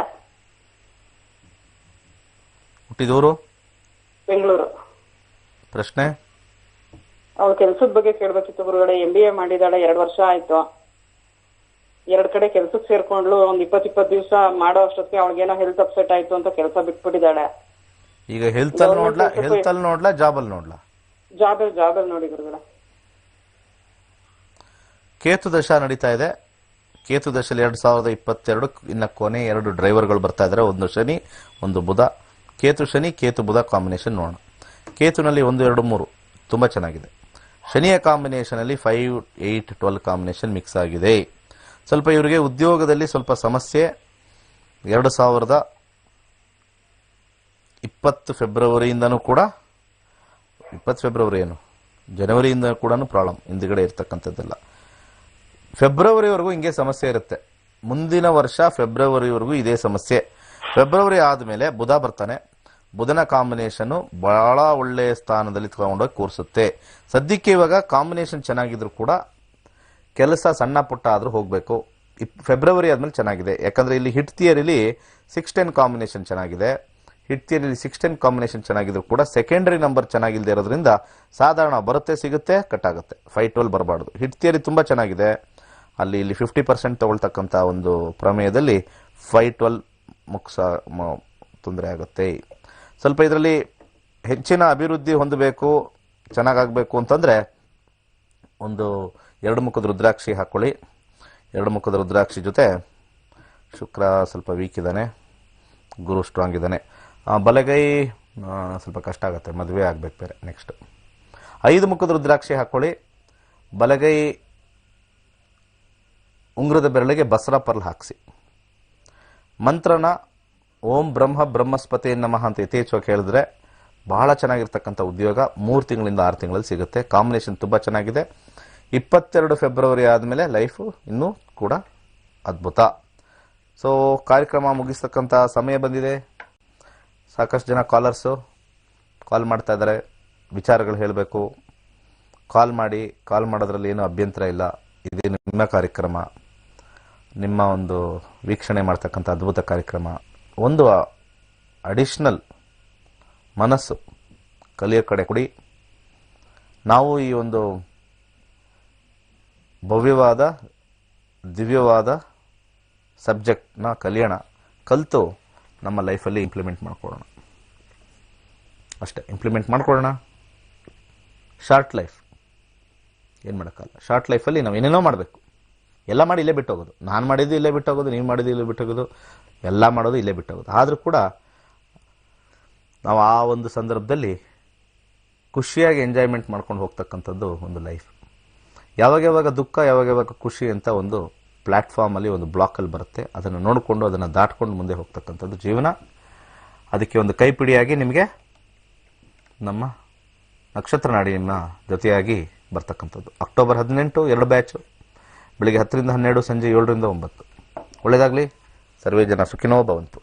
ಹುಟ್ಟಿದೂರು ಬೆಂಗಳೂರು. ಪ್ರಶ್ನೆ? ಅವಳ ಕೆಲ್ಸದ ಬಗ್ಗೆ ಕೇಳಬೇಕಿತ್ತು ಗುರುಗಳೇ. MBA ಮಾಡಿದಾಳೆ, 2 ವರ್ಷ ಆಯ್ತು. 2 ಕಡೆ ಕೆಲ್ಸಕ್ಕೆ ಸೇರ್ಕೊಂಡ್ಲು. ಒಂದ್ 20 ದಿವಸ ಮಾಡೋ ಅಷ್ಟೊತ್ತಿಗೆ ಅವಳಿಗೇನೋ ಹೆಲ್ತ್ ಅಪ್ಸೆಟ್ ಆಯ್ತು ಅಂತ ಕೆಲಸ ಬಿಟ್ಬಿಟ್ಟಿದ್ದಾಳೆ. ಈಗ ಹೆಲ್ತ್ ಅಲ್ಲಿ ನೋಡ್ಲಾ ಜಾಬ್ ಅಲ್ಲಿ ನೋಡ್ಲಾ? ಜಾಬಲ್ ನೋಡಿ ಗುರುಗಳೇ. ಕೇತು ದಶ ನಡೀತಾ ಇದೆ. ಕೇತು ದಶಲ್ಲಿ 2022 ಇನ್ನ ಕೊನೆ 2 ಡ್ರೈವರ್ಗಳು ಬರ್ತಾ ಇದ್ದಾರೆ. ಒಂದು ಶನಿ, ಒಂದು ಬುಧ. ಕೇತು ಶನಿ, ಕೇತು ಬುಧ ಕಾಂಬಿನೇಷನ್ ನೋಡೋಣ. ಕೇತುನಲ್ಲಿ 1, 2, 3 ತುಂಬಾ ಚೆನ್ನಾಗಿದೆ. ಶನಿಯ ಕಾಂಬಿನೇಷನ್ ಅಲ್ಲಿ 5, 8, 12 ಕಾಂಬಿನೇಷನ್ ಮಿಕ್ಸ್ ಆಗಿದೆ. ಸ್ವಲ್ಪ ಇವರಿಗೆ ಉದ್ಯೋಗದಲ್ಲಿ ಸ್ವಲ್ಪ ಸಮಸ್ಯೆ. 2020 ಫೆಬ್ರವರಿಯಿಂದನೂ ಕೂಡ 20 ಫೆಬ್ರವರಿ ಏನು ಜನವರಿಯಿಂದ ಕೂಡ ಪ್ರಾಬ್ಲಮ್ ಹಿಂದ್ಗಡೆ ಇರ್ತಕ್ಕಂಥದ್ದೆಲ್ಲ. ಫೆಬ್ರವರಿವರೆಗೂ ಹಿಂಗೆ ಸಮಸ್ಯೆ ಇರುತ್ತೆ. ಮುಂದಿನ ವರ್ಷ ಫೆಬ್ರವರಿವರೆಗೂ ಇದೇ ಸಮಸ್ಯೆ. ಫೆಬ್ರವರಿ ಆದಮೇಲೆ ಬುಧ ಬರ್ತಾನೆ. ಬುಧನ ಕಾಂಬಿನೇಷನ್ ಬಹಳ ಒಳ್ಳೆಯ ಸ್ಥಾನದಲ್ಲಿ ತಗೊಂಡೋಗಿ ಕೂರಿಸುತ್ತೆ. ಸದ್ಯಕ್ಕೆ ಇವಾಗ ಕಾಂಬಿನೇಷನ್ ಚೆನ್ನಾಗಿದ್ರು ಕೂಡ ಕೆಲಸ ಸಣ್ಣ ಪುಟ್ಟ ಆದ್ರೂ ಹೋಗಬೇಕು. ಫೆಬ್ರವರಿ ಆದ್ಮೇಲೆ ಚೆನ್ನಾಗಿದೆ. ಯಾಕಂದ್ರೆ ಇಲ್ಲಿ ಹಿಟ್ ಥಿಯರಿಲಿ 6-10 ಕಾಂಬಿನೇಷನ್ ಚೆನ್ನಾಗಿದೆ. ಹಿಟ್ ಥಿಯರಿಲಿ 610 ಕಾಂಬಿನೇಷನ್ ಚೆನ್ನಾಗಿದ್ರು ಕೂಡ ಸೆಕೆಂಡರಿ ನಂಬರ್ ಚೆನ್ನಾಗಿಲ್ಲದೆ ಇರೋದ್ರಿಂದ ಸಾಧಾರಣ ಬರುತ್ತೆ ಸಿಗುತ್ತೆ ಕಟ್ ಆಗುತ್ತೆ. 512 ಬರಬಾರ್ದು. ಹಿಟ್ ಥಿಯರಿ ತುಂಬ ಚೆನ್ನಾಗಿದೆ, ಅಲ್ಲಿ ಇಲ್ಲಿ 50% ತಗೊಳ್ತಕ್ಕಂಥ ಒಂದು ಪ್ರಮೇಯದಲ್ಲಿ 512 ತೊಂದರೆ ಆಗುತ್ತೆ. ಸ್ವಲ್ಪ ಇದರಲ್ಲಿ ಹೆಚ್ಚಿನ ಅಭಿವೃದ್ಧಿ ಹೊಂದಬೇಕು, ಚೆನ್ನಾಗಾಗಬೇಕು ಅಂತಂದರೆ ಒಂದು 2 ಮುಖದ ರುದ್ರಾಕ್ಷಿ ಹಾಕ್ಕೊಳ್ಳಿ. 2 ಮುಖದ ರುದ್ರಾಕ್ಷಿ ಜೊತೆ ಶುಕ್ರ ಸ್ವಲ್ಪ ವೀಕ್ ಇದ್ದಾನೆ, ಗುರು ಸ್ಟ್ರಾಂಗ್ ಇದ್ದಾನೆ. ಬಲಗೈ ಸ್ವಲ್ಪ ಕಷ್ಟ ಆಗುತ್ತೆ, ಮದುವೆ ಆಗಬೇಕು ಬೇರೆ. ನೆಕ್ಸ್ಟ್ 5 ಮುಖದ ರುದ್ರಾಕ್ಷಿ ಹಾಕ್ಕೊಳ್ಳಿ. ಬಲಗೈ ಉಂಗುರದ ಬೆರಳಿಗೆ ಬಸರ ಪರ್ಲ್ ಹಾಕಿಸಿ. ಮಂತ್ರನ ಓಂ ಬ್ರಹ್ಮಸ್ಪತಿ ನಮಃ ಅಂತ ಯಥೇಚ್ಛವಾಗಿ ಹೇಳಿದ್ರೆ ಬಹಳ ಚೆನ್ನಾಗಿರ್ತಕ್ಕಂಥ ಉದ್ಯೋಗ 3 ತಿಂಗಳಿಂದ 6 ತಿಂಗಳಲ್ಲಿ ಸಿಗುತ್ತೆ. ಕಾಂಬಿನೇಷನ್ ತುಂಬ ಚೆನ್ನಾಗಿದೆ. 22 ಫೆಬ್ರವರಿ ಆದಮೇಲೆ ಲೈಫು ಇನ್ನೂ ಕೂಡ ಅದ್ಭುತ. ಸೊ ಕಾರ್ಯಕ್ರಮ ಮುಗಿಸ್ತಕ್ಕಂಥ ಸಮಯ ಬಂದಿದೆ. ಸಾಕಷ್ಟು ಜನ ಕಾಲರ್ಸು ಕಾಲ್ ಮಾಡ್ತಾ ಇದ್ದಾರೆ, ವಿಚಾರಗಳು ಹೇಳಬೇಕು. ಕಾಲ್ ಮಾಡಿ, ಕಾಲ್ ಮಾಡೋದ್ರಲ್ಲಿ ಏನೂ ಅಭ್ಯಂತರ ಇಲ್ಲ. ಇದು ನಿಮ್ಮ ಕಾರ್ಯಕ್ರಮ, ನಿಮ್ಮ ಒಂದು ವೀಕ್ಷಣೆ ಮಾಡ್ತಕ್ಕಂಥ ಅದ್ಭುತ ಕಾರ್ಯಕ್ರಮ. ಒಂದು ಅಡಿಷ್ನಲ್ ಮನಸ್ಸು ಕಲಿಯೋ ಕಡೆ ಕೊಡಿ. ನಾವು ಈ ಒಂದು ಭವ್ಯವಾದ ದಿವ್ಯವಾದ ಸಬ್ಜೆಕ್ಟ್ನ ಕಲಿಯೋಣ, ಕಲಿತು ನಮ್ಮ ಲೈಫಲ್ಲಿ ಇಂಪ್ಲಿಮೆಂಟ್ ಮಾಡ್ಕೊಳ್ಳೋಣ. ಅಷ್ಟೇ, ಇಂಪ್ಲಿಮೆಂಟ್ ಮಾಡ್ಕೊಳ್ಳೋಣ. ಶಾರ್ಟ್ ಲೈಫ್, ಏನು ಮಾಡೋಕ್ಕಲ್ಲ. ಶಾರ್ಟ್ ಲೈಫಲ್ಲಿ ನಾವು ಏನೇನೋ ಮಾಡಬೇಕು, ಎಲ್ಲ ಮಾಡಿ ಇಲ್ಲೇ ಬಿಟ್ಟು ಹೋಗೋದು. ನಾನು ಮಾಡಿದ್ದು ಇಲ್ಲೇ ಬಿಟ್ಟು ಹೋಗೋದು, ನೀವು ಮಾಡಿದ್ದು ಇಲ್ಲೇ ಬಿಟ್ಟು ಹೋಗೋದು, ಎಲ್ಲ ಮಾಡೋದು ಇಲ್ಲೇ ಬಿಟ್ಟು ಹೋಗೋದು. ಆದರೂ ಕೂಡ ನಾವು ಆ ಒಂದು ಸಂದರ್ಭದಲ್ಲಿ ಖುಷಿಯಾಗಿ ಎಂಜಾಯ್ಮೆಂಟ್ ಮಾಡ್ಕೊಂಡು ಹೋಗ್ತಕ್ಕಂಥದ್ದು ಒಂದು ಲೈಫ್. ಯಾವಾಗ ದುಃಖ, ಯಾವಾಗ ಖುಷಿ ಅಂತ ಒಂದು ಪ್ಲ್ಯಾಟ್ಫಾರ್ಮಲ್ಲಿ ಒಂದು ಬ್ಲಾಕಲ್ಲಿ ಬರುತ್ತೆ. ಅದನ್ನು ನೋಡಿಕೊಂಡು ಅದನ್ನು ದಾಟ್ಕೊಂಡು ಮುಂದೆ ಹೋಗ್ತಕ್ಕಂಥದ್ದು ಜೀವನ. ಅದಕ್ಕೆ ಒಂದು ಕೈಪಿಡಿಯಾಗಿ ನಿಮಗೆ ನಮ್ಮ ನಕ್ಷತ್ರ ನಾಡಿ ನಿಮ್ಮ ಜೊತೆಯಾಗಿ ಬರ್ತಕ್ಕಂಥದ್ದು. ಅಕ್ಟೋಬರ್ 18 2 ಬ್ಯಾಚು, ಬೆಳಿಗ್ಗೆ 10 ರಿಂದ 12, ಸಂಜೆ 7 ರಿಂದ 9. ಒಳ್ಳೆಯದಾಗಲಿ. ಸರ್ವೇ ಜನ ಸುಖಿನೋ ಭವಂತು.